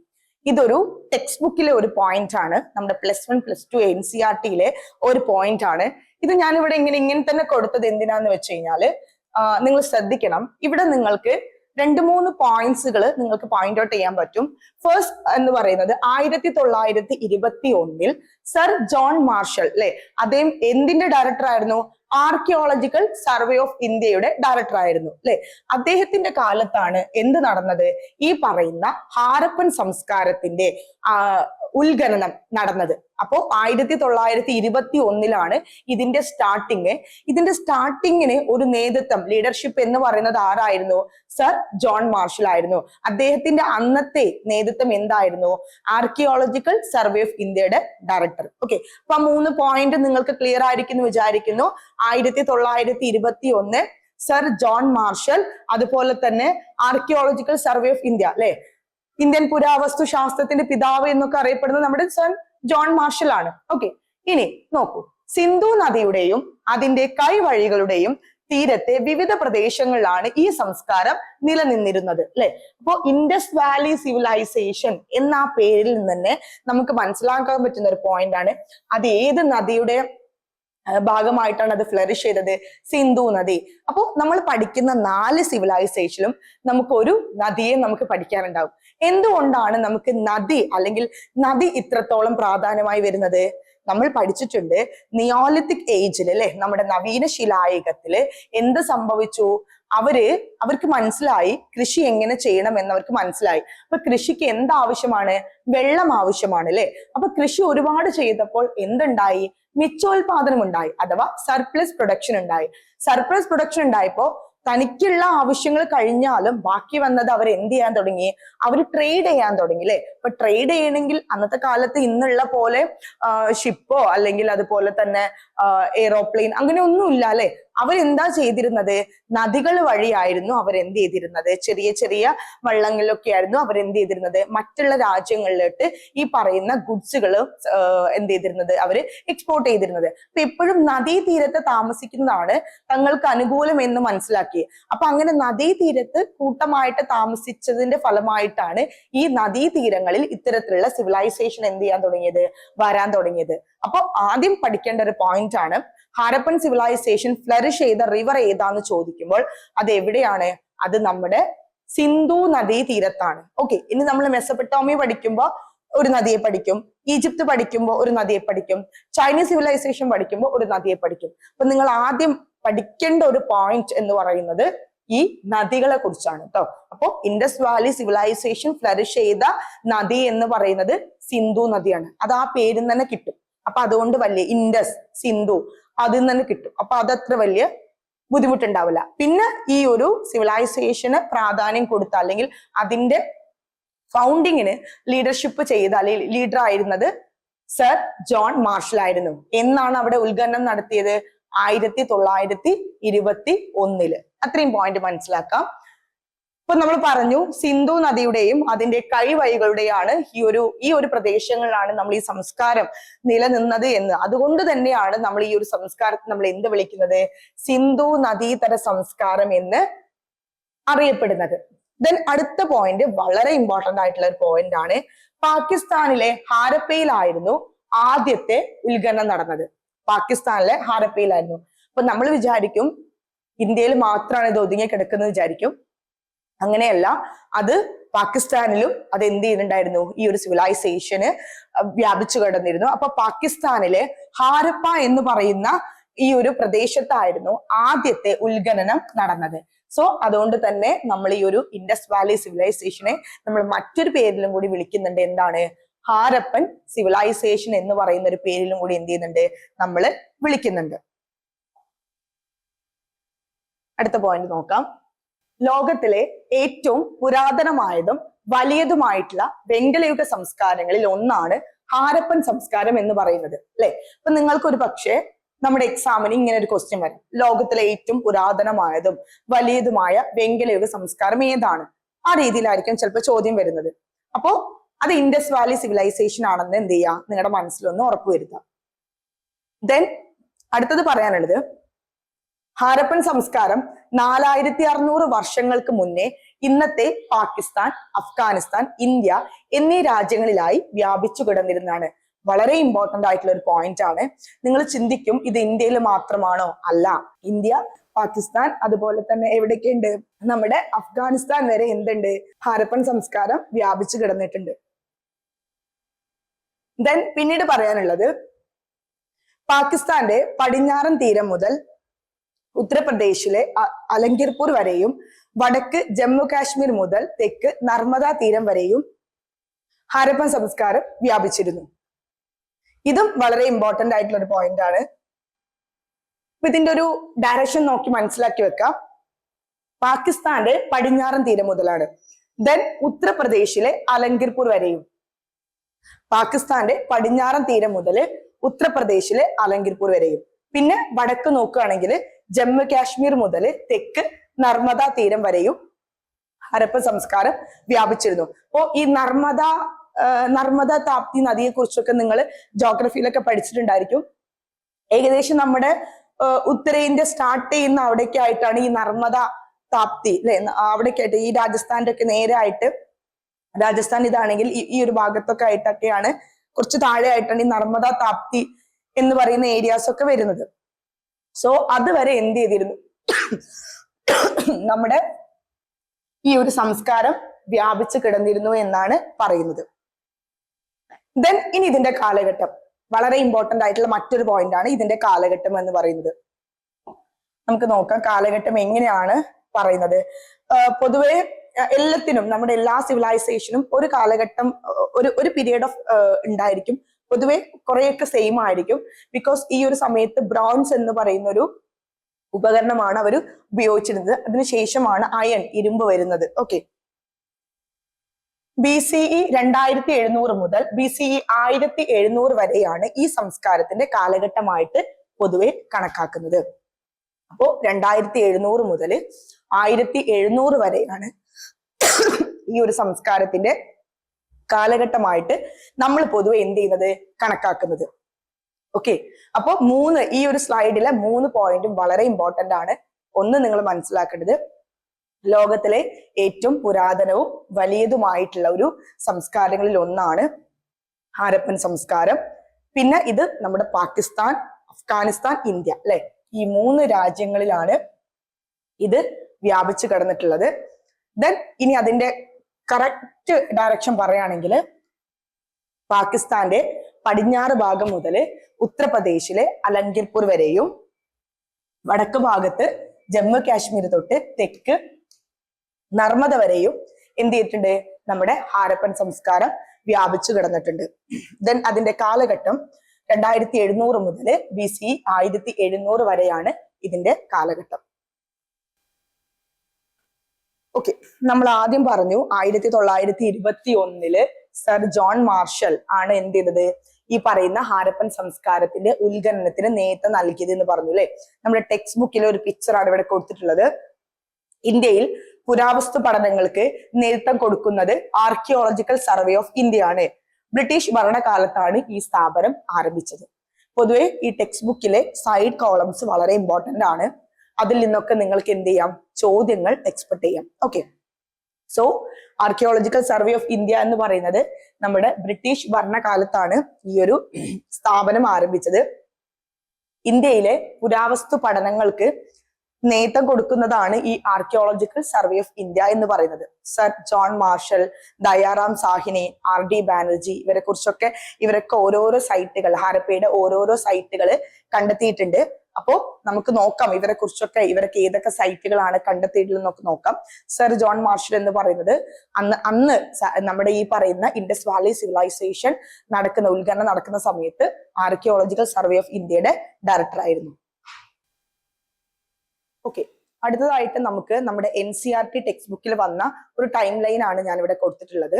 ഇതൊരു ടെക്സ്റ്റ് ബുക്കിലെ ഒരു പോയിന്റ് ആണ്, നമ്മുടെ +1 +2 NCERT-യിലെ ഒരു പോയിന്റ് ആണ്. ഇത് ഞാനിവിടെ ഇങ്ങനെ തന്നെ കൊടുത്തത് എന്തിനാന്ന് വെച്ച് കഴിഞ്ഞാല് നിങ്ങൾ ശ്രദ്ധിക്കണം. ഇവിടെ നിങ്ങൾക്ക് 2-3 പോയിന്റ്സുകൾ നിങ്ങൾക്ക് പോയിന്റ് ഔട്ട് ചെയ്യാൻ പറ്റും. ഫസ്റ്റ് എന്ന് പറയുന്നത് 1921 സർ ജോൺ മാർഷൽ അദ്ദേഹം എന്തിന്റെ ഡയറക്ടർ ആയിരുന്നു? ആർക്കിയോളജിക്കൽ സർവേ ഓഫ് ഇന്ത്യയുടെ ഡയറക്ടർ ആയിരുന്നു അദ്ദേഹത്തിന്റെ കാലത്താണ് എന്ത് നടന്നത്? ഈ പറയുന്ന ഹാരപ്പൻ സംസ്കാരത്തിന്റെ ഉത്ഖനനം നടന്നത്. അപ്പോ 1921 ഇതിന്റെ സ്റ്റാർട്ടിങ്ങിന് ഒരു നേതൃത്വം, ലീഡർഷിപ്പ് എന്ന് പറയുന്നത് ആരായിരുന്നു? സർ ജോൺ മാർഷൽ ആയിരുന്നു. അദ്ദേഹത്തിന്റെ അന്നത്തെ നേതൃത്വം എന്തായിരുന്നു? ആർക്കിയോളജിക്കൽ സർവേ ഓഫ് ഇന്ത്യയുടെ ഡയറക്ടർ. ഓക്കെ, അപ്പൊ 3 പോയിന്റ് നിങ്ങൾക്ക് ക്ലിയർ ആയിരിക്കുന്നു വിചാരിക്കുന്നു. 1921 സർ ജോൺ മാർഷൽ, അതുപോലെ തന്നെ archaeological survey of India Indian പുരാവസ്തു ശാസ്ത്രത്തിന്റെ പിതാവ് എന്നൊക്കെ അറിയപ്പെടുന്നത് നമ്മുടെ സർ ജോൺ മാർഷൽ ആണ്. ഓക്കെ, ഇനി നോക്കൂ. സിന്ധു നദിയുടെയും അതിന്റെ കൈവഴികളുടെയും തീരത്തെ വിവിധ പ്രദേശങ്ങളിലാണ് ഈ സംസ്കാരം നിലനിന്നിരുന്നത് അപ്പോ ഇൻഡസ് വാലി സിവിലൈസേഷൻ എന്ന ആ പേരിൽ നിന്ന് തന്നെ നമുക്ക് മനസ്സിലാക്കാൻ പറ്റുന്ന ഒരു പോയിന്റ് ആണ്. അത് ഏത് നദിയുടെ ഭാഗമായിട്ടാണ് അത് ഫ്ലറിഷ് ചെയ്തത്? സിന്ധു നദി. അപ്പോൾ നമ്മൾ പഠിക്കുന്ന 4 സിവിലൈസേഷനിലും നമുക്ക് ഒരു നദിയെ നമുക്ക് പഠിക്കാനുണ്ടാവും. എന്തുകൊണ്ടാണ് നമുക്ക് നദി അല്ലെങ്കിൽ നദി ഇത്രത്തോളം പ്രാധാന്യമായി വരുന്നത്? നമ്മൾ പഠിച്ചിട്ടുണ്ട് നിയോലിത്തിക് ഏജിൽ നമ്മുടെ നവീന ശിലായുഗത്തില് എന്ത് സംഭവിച്ചു? അവർക്ക് മനസ്സിലായി കൃഷി എങ്ങനെ ചെയ്യണം എന്നവർക്ക് മനസ്സിലായി. അപ്പൊ കൃഷിക്ക് എന്താവശ്യമാണ്? വെള്ളം ആവശ്യമാണ് അപ്പൊ കൃഷി ഒരുപാട് ചെയ്തപ്പോൾ എന്തുണ്ടായി? മിച്ചോൽപാദനം ഉണ്ടായി, അഥവാ സർപ്ലസ് പ്രൊഡക്ഷൻ ഉണ്ടായപ്പോ തനിക്കുള്ള ആവശ്യങ്ങൾ കഴിഞ്ഞാലും ബാക്കി വന്നത് അവർ എന്ത് ചെയ്യാൻ തുടങ്ങി? അവർ ട്രേഡ് ചെയ്യാൻ തുടങ്ങി അപ്പൊ ട്രേഡ് ചെയ്യണമെങ്കിൽ അന്നത്തെ കാലത്ത് ഇന്നുള്ള പോലെ ഷിപ്പോ അല്ലെങ്കിൽ അതുപോലെ തന്നെ എയ്റോപ്ലെയിൻ അങ്ങനെ ഒന്നും ഇല്ല അവരെന്താ ചെയ്തിരുന്നത്? നദികൾ വഴിയായിരുന്നു അവരെന്ത് ചെയ്തിരുന്നത്? ചെറിയ ചെറിയ വള്ളങ്ങളിലൊക്കെ ആയിരുന്നു അവരെന്ത് ചെയ്തിരുന്നത്? മറ്റുള്ള രാജ്യങ്ങളിലോട്ട് ഈ പറയുന്ന ഗുഡ്സുകൾ എന്ത് ചെയ്തിരുന്നത്? അവര് എക്സ്പോർട്ട് ചെയ്തിരുന്നത്. അപ്പൊ എപ്പോഴും നദീതീരത്ത് താമസിക്കുന്നതാണ് തങ്ങൾക്ക് അനുകൂലം എന്ന് മനസ്സിലാക്കി. അപ്പൊ അങ്ങനെ നദീതീരത്ത് കൂട്ടമായിട്ട് താമസിച്ചതിന്റെ ഫലമായിട്ടാണ് ഈ നദീതീരങ്ങളിൽ ഇത്തരത്തിലുള്ള സിവിലൈസേഷൻ എന്ത് ചെയ്യാൻ തുടങ്ങിയത്? വരാൻ തുടങ്ങിയത്. അപ്പൊ ആദ്യം പഠിക്കേണ്ട ഒരു പോയിന്റ് ആണ്, ഹാരപ്പൻ സിവിലൈസേഷൻ ഫ്ലറിഷ് ചെയ്ത റിവർ ഏതാന്ന് ചോദിക്കുമ്പോൾ അത് എവിടെയാണ്? അത് നമ്മുടെ സിന്ധു നദീ തീരത്താണ്. ഓക്കെ, ഇനി നമ്മൾ മെസപ്പൊട്ടോമിയ പഠിക്കുമ്പോൾ ഒരു നദിയെ പഠിക്കും, ഈജിപ്ത് പഠിക്കുമ്പോൾ ഒരു നദിയെ പഠിക്കും, ചൈനീസ് സിവിലൈസേഷൻ പഠിക്കുമ്പോൾ ഒരു നദിയെ പഠിക്കും. അപ്പൊ നിങ്ങൾ ആദ്യം പഠിക്കേണ്ട ഒരു പോയിന്റ് എന്ന് പറയുന്നത് ഈ നദികളെ കുറിച്ചാണ് കേട്ടോ. അപ്പോ ഇൻഡസ് വാലി സിവിലൈസേഷൻ ഫ്ലറിഷ് ചെയ്ത നദി എന്ന് പറയുന്നത് സിന്ധു നദിയാണ്. അത് ആ പേരിൽ തന്നെ കിട്ടും. അപ്പൊ അതുകൊണ്ട് വലിയ ഇൻഡസ്, സിന്ധു അതിൽ നിന്ന് തന്നെ കിട്ടും. അപ്പൊ അതത്ര വലിയ ബുദ്ധിമുട്ടുണ്ടാവില്ല. പിന്നെ ഈ ഒരു സിവിലൈസേഷന് പ്രാധാന്യം കൊടുത്ത അല്ലെങ്കിൽ അതിന്റെ ഫൗണ്ടിങ്ങിന് ലീഡർഷിപ്പ് ചെയ്ത അല്ലെങ്കിൽ ലീഡർ ആയിരുന്നത് സർ ജോൺ മാർഷൽ ആയിരുന്നു. എന്നാണ് അവിടെ ഉത്ഖനനം നടത്തിയത്? 1921. അത്രയും പോയിന്റ് മനസ്സിലാക്കാം. ഇപ്പൊ നമ്മൾ പറഞ്ഞു സിന്ധു നദിയുടെയും അതിന്റെ കൈവഴികളുടെയാണ് ഈ ഒരു പ്രദേശങ്ങളിലാണ് നമ്മൾ ഈ സംസ്കാരം നിലനിന്നത് എന്ന്. അതുകൊണ്ട് തന്നെയാണ് നമ്മൾ ഈ ഒരു സംസ്കാരത്തെ നമ്മൾ എന്ത് വിളിക്കുന്നത്? സിന്ധു നദീതര സംസ്കാരം എന്ന് അറിയപ്പെടുന്നത്. ദെൻ അടുത്ത പോയിന്റ് വളരെ ഇമ്പോർട്ടന്റ് ആയിട്ടുള്ള ഒരു പോയിന്റ് ആണ്. പാകിസ്ഥാനിലെ ഹാരപ്പയിലായിരുന്നു ആദ്യത്തെ ഉത്ഖനനം നടന്നത്. പാകിസ്ഥാനിലെ ഹാരപ്പയിലായിരുന്നു. അപ്പൊ നമ്മൾ വിചാരിക്കും ഇന്ത്യയിൽ മാത്രമാണ് ഇത് ഒതുങ്ങി കിടക്കുന്നത് വിചാരിക്കും. അങ്ങനെയല്ല, അത് പാകിസ്ഥാനിലും അത് എന്ത് ചെയ്യുന്നുണ്ടായിരുന്നു? ഈ ഒരു സിവിലൈസേഷന് വ്യാപിച്ചു കിടന്നിരുന്നു. അപ്പൊ പാകിസ്ഥാനിലെ ഹാരപ്പ എന്ന് പറയുന്ന ഈ ഒരു പ്രദേശത്തായിരുന്നു ആദ്യത്തെ ഉത്ഖനനം നടന്നത്. സോ അതുകൊണ്ട് തന്നെ നമ്മൾ ഈ ഒരു ഇൻഡസ് വാലി സിവിലൈസേഷനെ നമ്മൾ മറ്റൊരു പേരിലും കൂടി വിളിക്കുന്നുണ്ട്. എന്താണ്? ഹാരപ്പൻ സിവിലൈസേഷൻ എന്ന് പറയുന്ന ഒരു പേരിലും കൂടി എന്ത് ചെയ്യുന്നുണ്ട്? നമ്മൾ വിളിക്കുന്നുണ്ട്. അടുത്ത പോയിന്റ് നോക്കാം. ലോകത്തിലെ ഏറ്റവും പുരാതനമായതും വലിയതുമായിട്ടുള്ള വെങ്കലയുഗ സംസ്കാരങ്ങളിൽ ഒന്നാണ് ഹാരപ്പൻ സംസ്കാരം എന്ന് പറയുന്നത്, അല്ലെ? അപ്പൊ നിങ്ങൾക്ക് ഒരു പക്ഷേ നമ്മുടെ എക്സാമിന് ഇങ്ങനെ ഒരു ക്വസ്റ്റ്യൻ വരും, ലോകത്തിലെ ഏറ്റവും പുരാതനമായതും വലിയതുമായ വെങ്കലയുഗ സംസ്കാരം ഏതാണ്? ആ രീതിയിലായിരിക്കും ചിലപ്പോൾ ചോദ്യം വരുന്നത്. അപ്പോ അത് ഇൻഡസ് വാലി സിവിലൈസേഷൻ ആണെന്ന് എന്ത് ചെയ്യുക, നിങ്ങളുടെ മനസ്സിലൊന്ന് ഉറപ്പുവരുത്താം. ദെൻ അടുത്തത് പറയാനുള്ളത്, ഹാരപ്പൻ സംസ്കാരം 4600 വർഷങ്ങൾക്ക് മുന്നേ ഇന്നത്തെ പാകിസ്ഥാൻ, അഫ്ഗാനിസ്ഥാൻ, ഇന്ത്യ എന്നീ രാജ്യങ്ങളിലായി വ്യാപിച്ചു കിടന്നിരുന്നതാണ്. വളരെ ഇമ്പോർട്ടന്റ് ആയിട്ടുള്ള ഒരു പോയിന്റ് ആണ്. നിങ്ങൾ ചിന്തിക്കും ഇത് ഇന്ത്യയിൽ മാത്രമാണോ? അല്ല, ഇന്ത്യ, പാകിസ്ഥാൻ, അതുപോലെ തന്നെ എവിടെയൊക്കെ ഉണ്ട്, നമ്മുടെ അഫ്ഗാനിസ്ഥാൻ വരെ എന്തുണ്ട്, ഹാരപ്പൻ സംസ്കാരം വ്യാപിച്ചു കിടന്നിട്ടുണ്ട്. ദെൻ പിന്നീട് പറയാനുള്ളത്, പാകിസ്ഥാന്റെ പടിഞ്ഞാറൻ തീരം മുതൽ ഉത്തർപ്രദേശിലെ അലങ്കിർപൂർ വരെയും വടക്ക് ജമ്മു കാശ്മീർ മുതൽ തെക്ക് നർമ്മദ തീരം വരെയും ഹാരപ്പൻ സംസ്കാരം വ്യാപിച്ചിരുന്നു. ഇതും വളരെ ഇമ്പോർട്ടന്റ് ആയിട്ടുള്ള ഒരു പോയിന്റ് ആണ്. ഇതിന്റെ ഒരു ഡയറക്ഷൻ നോക്കി മനസ്സിലാക്കി വെക്കാം. പാകിസ്ഥാന്റെ പടിഞ്ഞാറൻ തീരം മുതലാണ്. ദെൻ ഉത്തർപ്രദേശിലെ അലങ്കിർപൂർ വരെയും. പാകിസ്ഥാന്റെ പടിഞ്ഞാറൻ തീരം മുതൽ ഉത്തർപ്രദേശിലെ അലങ്കിർപൂർ വരെയും. പിന്നെ വടക്ക് നോക്കുകയാണെങ്കിൽ ജമ്മു കാശ്മീർ മുതൽ തെക്ക് നർമ്മദ തീരം വരെയും ഹരപ്പൻ സംസ്കാരം വ്യാപിച്ചിരുന്നു. അപ്പോ ഈ നർമ്മദ താപ്തി നദിയെ കുറിച്ചൊക്കെ നിങ്ങൾ ജോഗ്രഫിയിലൊക്കെ പഠിച്ചിട്ടുണ്ടായിരിക്കും. ഏകദേശം നമ്മുടെ ഉത്തരേന്ത്യ സ്റ്റാർട്ട് ചെയ്യുന്ന അവിടേക്ക് ആയിട്ടാണ് ഈ നർമ്മദ താപ്തി, അല്ലെ? അവിടേക്കായിട്ട് ഈ രാജസ്ഥാന്റെ ഒക്കെ നേരെ ആയിട്ട്, രാജസ്ഥാൻ ഇതാണെങ്കിൽ ഈ ഒരു ഭാഗത്തൊക്കെ ആയിട്ടൊക്കെയാണ്, കുറച്ച് താഴെ ആയിട്ടാണ് ഈ നർമ്മദ താപ്തി എന്ന് പറയുന്ന ഏരിയാസ് ഒക്കെ വരുന്നത്. സോ അതുവരെ എന്ത് ചെയ്തിരുന്നു, നമ്മുടെ ഈ ഒരു സംസ്കാരം വ്യാപിച്ചു കിടന്നിരുന്നു എന്നാണ് പറയുന്നത്. ദെൻ ഇനി ഇതിന്റെ കാലഘട്ടം, വളരെ ഇമ്പോർട്ടന്റ് ആയിട്ടുള്ള മറ്റൊരു പോയിന്റ് ആണ് ഇതിന്റെ കാലഘട്ടം എന്ന് പറയുന്നത്. നമുക്ക് നോക്കാം കാലഘട്ടം എങ്ങനെയാണ് പറയുന്നത്. പൊതുവെ എല്ലാത്തിനും, നമ്മുടെ എല്ലാ സിവിലൈസേഷനും ഒരു കാലഘട്ടം, ഒരു പീരിയഡ് ഓഫ് ഉണ്ടായിരിക്കും. പൊതുവെ കുറെയൊക്കെ സെയിം ആയിരിക്കും. ബിക്കോസ് ഈ ഒരു സമയത്ത് ബ്രോൺസ് എന്ന് പറയുന്ന ഒരു ഉപകരണമാണ് അവർ ഉപയോഗിച്ചിരുന്നത്. അതിനുശേഷമാണ് അയൺ, ഇരുമ്പ് വരുന്നത്. ഓക്കെ, BCE 2700 മുതൽ BCE 1700 വരെയാണ് ഈ സംസ്കാരത്തിന്റെ കാലഘട്ടമായിട്ട് പൊതുവെ കണക്കാക്കുന്നത്. അപ്പോ 2700 മുതൽ 1700 വരെയാണ് ഈ ഒരു സംസ്കാരത്തിന്റെ കാലഘട്ടമായിട്ട് നമ്മൾ പൊതുവെ എന്ത് ചെയ്യുന്നത്, കണക്കാക്കുന്നത്. ഓക്കെ, അപ്പൊ ഈ ഒരു സ്ലൈഡിലെ 3 പോയിന്റും വളരെ ഇമ്പോർട്ടന്റ് ആണ്. ഒന്ന്, നിങ്ങൾ മനസ്സിലാക്കേണ്ടത് ലോകത്തിലെ ഏറ്റവും പുരാതനവും വലിയതുമായിട്ടുള്ള ഒരു സംസ്കാരങ്ങളിൽ ഒന്നാണ് ഹാരപ്പൻ സംസ്കാരം. പിന്നെ ഇത് നമ്മുടെ പാകിസ്ഥാൻ, അഫ്ഗാനിസ്ഥാൻ, ഇന്ത്യ, അല്ലെ? ഈ 3 രാജ്യങ്ങളിലാണ് ഇത് വ്യാപിച്ചു കിടന്നിട്ടുള്ളത്. ദെൻ ഇനി അതിന്റെ കറക്റ്റ് ഡയറക്ഷൻ പറയുകയാണെങ്കിൽ, പാകിസ്ഥാന്റെ പടിഞ്ഞാറ് ഭാഗം മുതൽ ഉത്തർപ്രദേശിലെ അലങ്കിർപൂർ വരെയും വടക്ക് ഭാഗത്ത് ജമ്മു കാശ്മീർ തൊട്ട് തെക്ക് നർമ്മദ വരെയും എന്ത് ചെയ്തിട്ടുണ്ട്, നമ്മുടെ ഹാരപ്പൻ സംസ്കാരം വ്യാപിച്ചു കിടന്നിട്ടുണ്ട്. ദെൻ അതിന്റെ കാലഘട്ടം 2700 മുതൽ BCE 1700 വരെയാണ് ഇതിന്റെ കാലഘട്ടം. ഓക്കെ, നമ്മൾ ആദ്യം പറഞ്ഞു 1921 സർ ജോൺ മാർഷൽ ആണ് എന്ത് ചെയ്തത്, ഈ പറയുന്ന ഹാരപ്പൻ സംസ്കാരത്തിന്റെ ഉത്ഖനനത്തിന് നേതൃത്വം നൽകിയത് എന്ന് പറഞ്ഞു, അല്ലെ? നമ്മുടെ ടെക്സ്റ്റ് ബുക്കിലെ ഒരു പിക്ചറാണ് ഇവിടെ കൊടുത്തിട്ടുള്ളത്. ഇന്ത്യയിൽ പുരാവസ്തു പഠനങ്ങൾക്ക് നേതൃത്വം കൊടുക്കുന്നത് ആർക്കിയോളജിക്കൽ സർവേ ഓഫ് ഇന്ത്യ ആണ്. ബ്രിട്ടീഷ് ഭരണകാലത്താണ് ഈ സ്ഥാപനം ആരംഭിച്ചത്. പൊതുവെ ഈ ടെക്സ്റ്റ് ബുക്കിലെ സൈഡ് കോളംസ് വളരെ ഇമ്പോർട്ടന്റ് ആണ്. അതിൽ നിന്നൊക്കെ നിങ്ങൾക്ക് എന്ത് ചെയ്യാം, ചോദ്യങ്ങൾ എക്സ്പെക്ട് ചെയ്യാം. Okay, so archaeological survey of India എന്ന് പറയുന്നത് നമ്മുടെ ബ്രിട്ടീഷ് ഭരണകാലത്താണ് ഈ ഒരു സ്ഥാപനം ആരംഭിച്ചത്. ഇന്ത്യയിലെ പുരാവസ്തു പഠനങ്ങൾക്ക് നേതൃത്വം കൊടുക്കുന്നതാണ് ഈ ആർക്കിയോളജിക്കൽ സർവേ ഓഫ് ഇന്ത്യ എന്ന് പറയുന്നത്. Sir John marshal, Dayaram Sahni, RD Banerjee, ഇവരൊക്കെ ഓരോരോ സൈറ്റുകൾ, ഹാരപ്പയുടെ ഓരോരോ സൈറ്റുകൾ കണ്ടെത്തിയിട്ടുണ്ട്. അപ്പോ നമുക്ക് നോക്കാം ഇവരൊക്കെ ഏതൊക്കെ സൈറ്റുകളാണ് കണ്ടെത്തിയിട്ടുള്ളതെന്നൊക്കെ നോക്കാം. സർ ജോൺ മാർഷൽ എന്ന് പറയുന്നത് അന്ന് നമ്മുടെ ഈ പറയുന്ന ഇൻഡസ് വാലി സിവിലൈസേഷൻ ഉത്ഖനനം നടക്കുന്ന സമയത്ത് ആർക്കിയോളജിക്കൽ സർവേ ഓഫ് ഇന്ത്യയുടെ ഡയറക്ടർ ആയിരുന്നു. ഓക്കെ, അടുത്തതായിട്ട് നമുക്ക് നമ്മുടെ NCERT ടെക്സ്റ്റ് ബുക്കിൽ വന്ന ഒരു ടൈം ലൈൻ ആണ് ഞാൻ ഇവിടെ കൊടുത്തിട്ടുള്ളത്.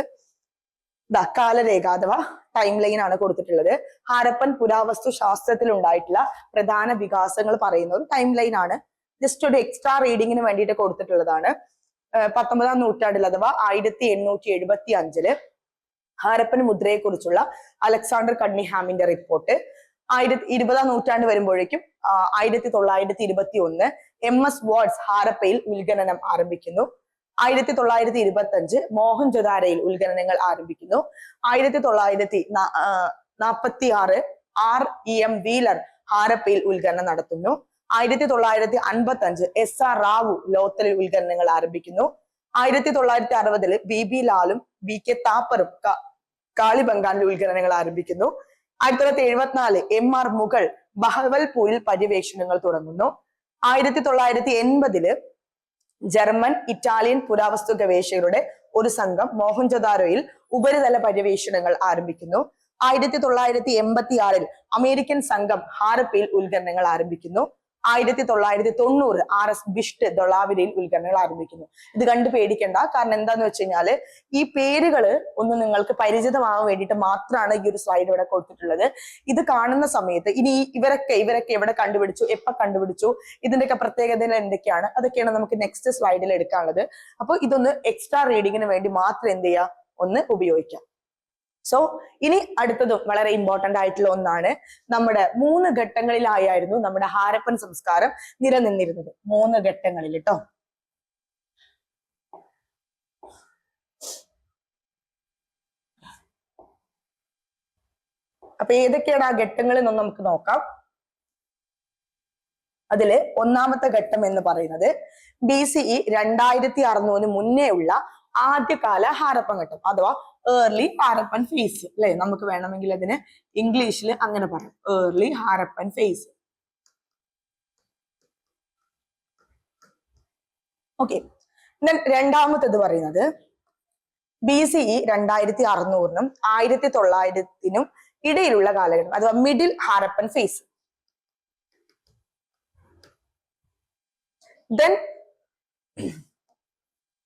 കാലരേഖ അഥവാ ടൈം ലൈൻ ആണ് കൊടുത്തിട്ടുള്ളത്. ഹാരപ്പൻ പുരാവസ്തു ശാസ്ത്രത്തിൽ ഉണ്ടായിട്ടുള്ള പ്രധാന വികാസങ്ങൾ പറയുന്ന ഒരു ടൈം ലൈൻ ആണ്. ജസ്റ്റ് ഒരു എക്സ്ട്രാ റീഡിങ്ങിന് വേണ്ടിയിട്ട് കൊടുത്തിട്ടുള്ളതാണ്. 19-ാം നൂറ്റാണ്ടിൽ അഥവാ 1875 ഹാരപ്പൻ മുദ്രയെ കുറിച്ചുള്ള അലക്സാണ്ടർ കണ്ണിഹാമിന്റെ റിപ്പോർട്ട്. 20-ാം നൂറ്റാണ്ട് വരുമ്പോഴേക്കും 1921 MS വാട്സ് ഹാരപ്പയിൽ ഉത്ഖനനം ആരംഭിക്കുന്നു. 1925 മോഹൻജൊദാരയിൽ ഉത്ഖനനങ്ങൾ ആരംഭിക്കുന്നു. 1946 REM വീലർ ഹാരപ്പയിൽ ഉത്ഖനനം നടത്തുന്നു. 1955 SR റാവു ലോത്തലിൽ ഉത്ഖനനങ്ങൾ ആരംഭിക്കുന്നു. 1960 BB ലാലും BK താപ്പറും കാളിബംഗാനിൽ ഉത്ഖനനങ്ങൾ ആരംഭിക്കുന്നു. 1974 MR മുഗൾ ബഹവൽപൂരിൽ പര്യവേഷണങ്ങൾ തുടങ്ങുന്നു. 1980 ജർമ്മൻ ഇറ്റാലിയൻ പുരാവസ്തു ഗവേഷകരുടെ ഒരു സംഘം മോഹൻജൊദാരോയിൽ ഉപരിതല പര്യവേഷണങ്ങൾ ആരംഭിക്കുന്നു. 1986 അമേരിക്കൻ സംഘം ഹാരപ്പയിൽ ഉത്ഖനനങ്ങൾ ആരംഭിക്കുന്നു. 1990 RS ബിഷ്ട് ദൊളാവിരയിൽ ഉത്ഖനനങ്ങൾ ആരംഭിക്കുന്നു. ഇത് കണ്ടു പേടിക്കണ്ട, കാരണം എന്താന്ന് വെച്ച് കഴിഞ്ഞാല് ഈ പേരുകള് ഒന്ന് നിങ്ങൾക്ക് പരിചിതമാവാൻ വേണ്ടിയിട്ട് മാത്രമാണ് ഈ ഒരു സ്ലൈഡ് ഇവിടെ കൊടുത്തിട്ടുള്ളത്. ഇത് കാണുന്ന സമയത്ത് ഇനി ഇവരൊക്കെ എവിടെ കണ്ടുപിടിച്ചു, എപ്പോ കണ്ടുപിടിച്ചു, ഇതിന്റെയൊക്കെ പ്രത്യേകതകൾ എന്തൊക്കെയാണ്, അതൊക്കെയാണ് നമുക്ക് നെക്സ്റ്റ് സ്ലൈഡിൽ എടുക്കാനുള്ളത്. അപ്പോൾ ഇതൊന്ന് എക്സ്ട്രാ റീഡിങ്ങിന് വേണ്ടി മാത്രം എന്ത് ചെയ്യുക, ഒന്ന് ഉപയോഗിക്കാം. സോ ഇനി അടുത്തതും വളരെ ഇമ്പോർട്ടന്റ് ആയിട്ടുള്ള ഒന്നാണ്. നമ്മുടെ 3 ഘട്ടങ്ങളിലായിരുന്നു നമ്മുടെ ഹാരപ്പൻ സംസ്കാരം നിലനിന്നിരുന്നത്. 3 ഘട്ടങ്ങളിൽ കേട്ടോ. അപ്പൊ ഏതൊക്കെയാണ് ആ ഘട്ടങ്ങൾ എന്നൊന്ന് നമുക്ക് നോക്കാം. അതില് ഒന്നാമത്തെ ഘട്ടം എന്ന് പറയുന്നത് BCE 2600 മുന്നേ ഉള്ള ആദ്യകാല ഹാരപ്പൻ ഘട്ടം അഥവാ ഏർലി ഹാരപ്പൻ ഫേസ് അല്ലെ. നമുക്ക് വേണമെങ്കിൽ അതിന് ഇംഗ്ലീഷിൽ അങ്ങനെ പറയാം, ഏർലി ഹാരപ്പൻ ഫേസ്. ഓക്കെ. രണ്ടാമത്തേത് പറയുന്നത് BCE 2600-നും 1900-നും ഇടയിലുള്ള കാലഘട്ടം അഥവാ മിഡിൽ ഹാരപ്പൻ ഫേസ്. ദെൻ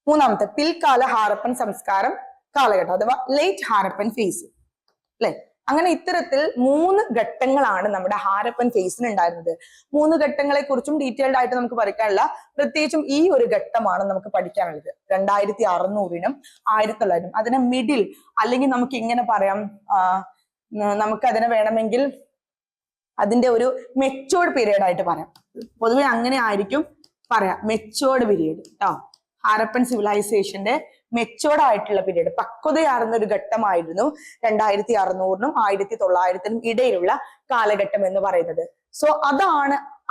മൂന്നാമത്തെ പിൽക്കാല ഹാരപ്പൻ സംസ്കാരം കാലഘട്ടം അഥവാ ലേറ്റ് ഹാരപ്പൻ ഫേസ് അല്ലെ. അങ്ങനെ ഇത്തരത്തിൽ 3 ഘട്ടങ്ങളാണ് നമ്മുടെ ഹാരപ്പൻ ഫേസിന് ഉണ്ടായിരുന്നത്. 3 ഘട്ടങ്ങളെ കുറിച്ചും ഡീറ്റെയിൽഡ് ആയിട്ട് നമുക്ക് പഠിക്കാനുള്ള, പ്രത്യേകിച്ചും ഈ ഒരു ഘട്ടമാണ് നമുക്ക് പഠിക്കാനുള്ളത്. 2600-നും 1900-നും അതിനെ മിഡിൽ, അല്ലെങ്കിൽ നമുക്ക് ഇങ്ങനെ പറയാം, നമുക്ക് അതിനെ വേണമെങ്കിൽ അതിന്റെ ഒരു മെച്ചോർഡ് പീരീഡ് ആയിട്ട് പറയാം. പൊതുവെ അങ്ങനെ ആയിരിക്കും പറയാം, മെച്ചോർഡ് പീരീഡ് കേട്ടോ. ഹാരപ്പൻ സിവിലൈസേഷന്റെ മെച്ചോർഡ് ആയിട്ടുള്ള പീരീഡ്, പക്വതയാർന്ന ഒരു ഘട്ടമായിരുന്നു 2600-നും 1900-നും ഇടയിലുള്ള കാലഘട്ടം എന്ന് പറയുന്നത്. സോ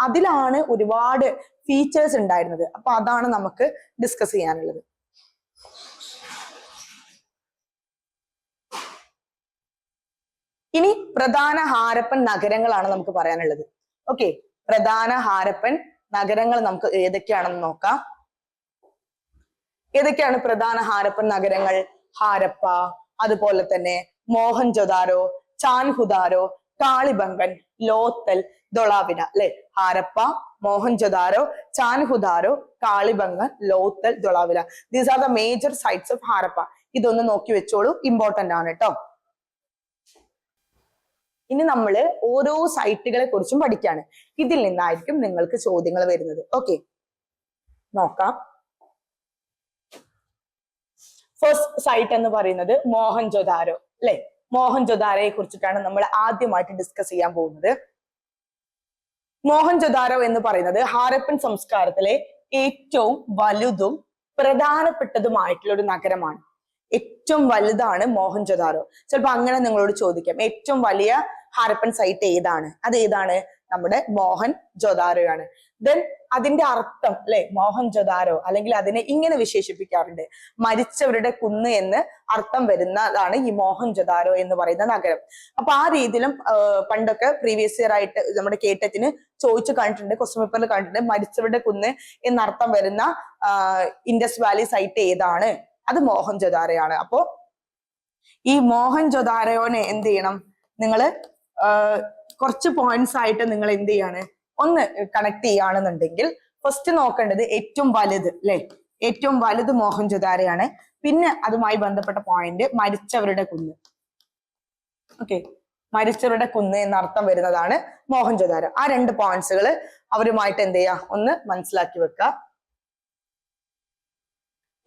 അതിലാണ് ഒരുപാട് ഫീച്ചേഴ്സ് ഉണ്ടായിരുന്നത്. അപ്പൊ അതാണ് നമുക്ക് ഡിസ്കസ് ചെയ്യാനുള്ളത്. ഇനി പ്രധാന ഹാരപ്പൻ നഗരങ്ങളാണ് നമുക്ക് പറയാനുള്ളത്. ഓക്കെ, പ്രധാന ഹാരപ്പൻ നഗരങ്ങൾ നമുക്ക് ഏതൊക്കെയാണെന്ന് നോക്കാം. ഏതൊക്കെയാണ് പ്രധാന ഹാരപ്പൻ നഗരങ്ങൾ? ഹാരപ്പ, അതുപോലെ തന്നെ മോഹൻജൊദാരോ, ചാൻഹുദാരോ, കാളിബംഗൻ, ലോത്തൽ, ദൊളാവിര അല്ലെ. Harappa, Mohenjodaro, Chanhudaro, Kalibangan, Lothal, Dholavira. These are the major sites of Harappa. ഇതൊന്ന് നോക്കി വെച്ചോളൂ, ഇമ്പോർട്ടന്റ് ആണ് കേട്ടോ. ഇനി നമ്മൾ ഓരോ സൈറ്റുകളെ കുറിച്ചും പഠിക്കാണ്. ഇതിൽ നിന്നായിരിക്കും നിങ്ങൾക്ക് ചോദ്യങ്ങൾ വരുന്നത്. ഓക്കെ, നോക്കാം. ഫസ്റ്റ് സൈറ്റ് എന്ന് പറയുന്നത് മോഹൻജൊദാരോ അല്ലെ. മോഹൻജൊദാരോയെ കുറിച്ചിട്ടാണ് നമ്മൾ ആദ്യമായിട്ട് ഡിസ്കസ് ചെയ്യാൻ പോകുന്നത്. മോഹൻജൊദാരോ എന്ന് പറയുന്നത് ഹാരപ്പൻ സംസ്കാരത്തിലെ ഏറ്റവും വലുതും പ്രധാനപ്പെട്ടതുമായിട്ടുള്ള ഒരു നഗരമാണ്. ഏറ്റവും വലുതാണ് മോഹൻജൊദാരോ. ചിലപ്പോ അങ്ങനെ നിങ്ങളോട് ചോദിക്കാം, ഏറ്റവും വലിയ ഹാരപ്പൻ സൈറ്റ് ഏതാണ്? അത് ഏതാണ്? നമ്മുടെ മോഹൻജൊദാരോയാണ്. ദെൻ അതിന്റെ അർത്ഥം അല്ലെ, മോഹൻജൊദാരോ അല്ലെങ്കിൽ അതിനെ ഇങ്ങനെ വിശേഷിപ്പിക്കാറുണ്ട്, മരിച്ചവരുടെ കുന്ന് എന്ന് അർത്ഥം വരുന്നതാണ് ഈ മോഹൻജൊദാരോ എന്ന് പറയുന്ന നഗരം. അപ്പൊ ആ രീതിയിലും പണ്ടൊക്കെ പ്രീവിയസ് ഇയർ ആയിട്ട് നമ്മുടെ കേട്ടറ്റിന് ചോദിച്ചു കണ്ടിട്ടുണ്ട്, ക്വസ്റ്റ്യൻ പേപ്പറിൽ കണ്ടിട്ടുണ്ട്, മരിച്ചവരുടെ കുന്ന് എന്നർത്ഥം വരുന്ന ഇൻഡസ് വാലി സൈറ്റ് ഏതാണ്? അത് മോഹൻജൊദാരോയാണ്. അപ്പോ ഈ മോഹൻജൊദാരോനെ എന്ത് ചെയ്യണം നിങ്ങള്? കുറച്ച് പോയിന്റ്സ് ആയിട്ട് നിങ്ങൾ എന്ത് ചെയ്യാണ്, ഒന്ന് കണക്ട് ചെയ്യുകയാണെന്നുണ്ടെങ്കിൽ ഫസ്റ്റ് നോക്കേണ്ടത് ഏറ്റവും വലുത് അല്ലെ, ഏറ്റവും വലുത് മോഹൻജൊദാരയാണ്. പിന്നെ അതുമായി ബന്ധപ്പെട്ട പോയിന്റ് മരിച്ചവരുടെ കുന്ന്. ഓക്കെ, മരിച്ചവരുടെ കുന്ന് എന്നർത്ഥം വരുന്നതാണ് മോഹൻജൊദാരോ. ആ രണ്ട് പോയിന്റ്സുകൾ അവരുമായിട്ട് എന്ത് ചെയ്യാ, ഒന്ന് മനസ്സിലാക്കി വെക്കുക.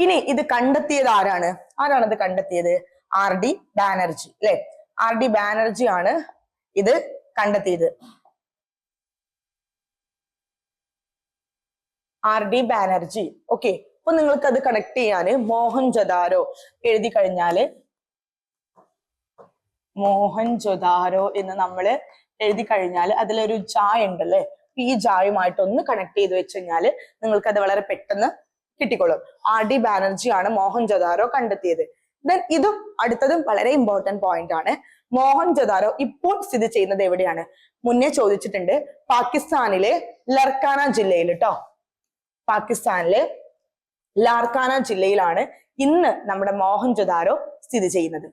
ഇനി ഇത് കണ്ടെത്തിയത് ആരാണ്? ഇത് കണ്ടെത്തിയത്? RD ബാനർജി അല്ലെ. RD ബാനർജി ആണ് ഇത് കണ്ടെത്തിയത്. RD ബാനർജി. ഓക്കെ, അപ്പൊ നിങ്ങൾക്ക് അത് കണക്ട് ചെയ്യാന് മോഹൻജൊദാരോ എഴുതി കഴിഞ്ഞാല്, മോഹൻജൊദാരോ എന്ന് നമ്മൾ എഴുതി കഴിഞ്ഞാൽ അതിലൊരു ജായ ഉണ്ടല്ലേ, ഈ ജായുമായിട്ട് ഒന്ന് കണക്ട് ചെയ്ത് വെച്ച് കഴിഞ്ഞാൽ നിങ്ങൾക്ക് അത് വളരെ പെട്ടെന്ന് കിട്ടിക്കൊള്ളും. RD ബാനർജി ആണ് മോഹൻജൊദാരോ കണ്ടെത്തിയത്. ദെൻ ഇതും അടുത്തതും വളരെ ഇമ്പോർട്ടന്റ് പോയിന്റ് ആണ്. മോഹൻജൊദാരോ ഇപ്പോൾ സ്ഥിതി ചെയ്യുന്നത് എവിടെയാണ്? മുന്നേ ചോദിച്ചിട്ടുണ്ട്. പാകിസ്ഥാനിലെ ലർക്കാന ജില്ലയിൽ ട്ടോ. പാകിസ്ഥാനിലെ ലാർക്കാന ജില്ലയിലാണ് ഇന്ന് നമ്മുടെ മോഹൻജൊദാരോ സ്ഥിതി ചെയ്യുന്നത്.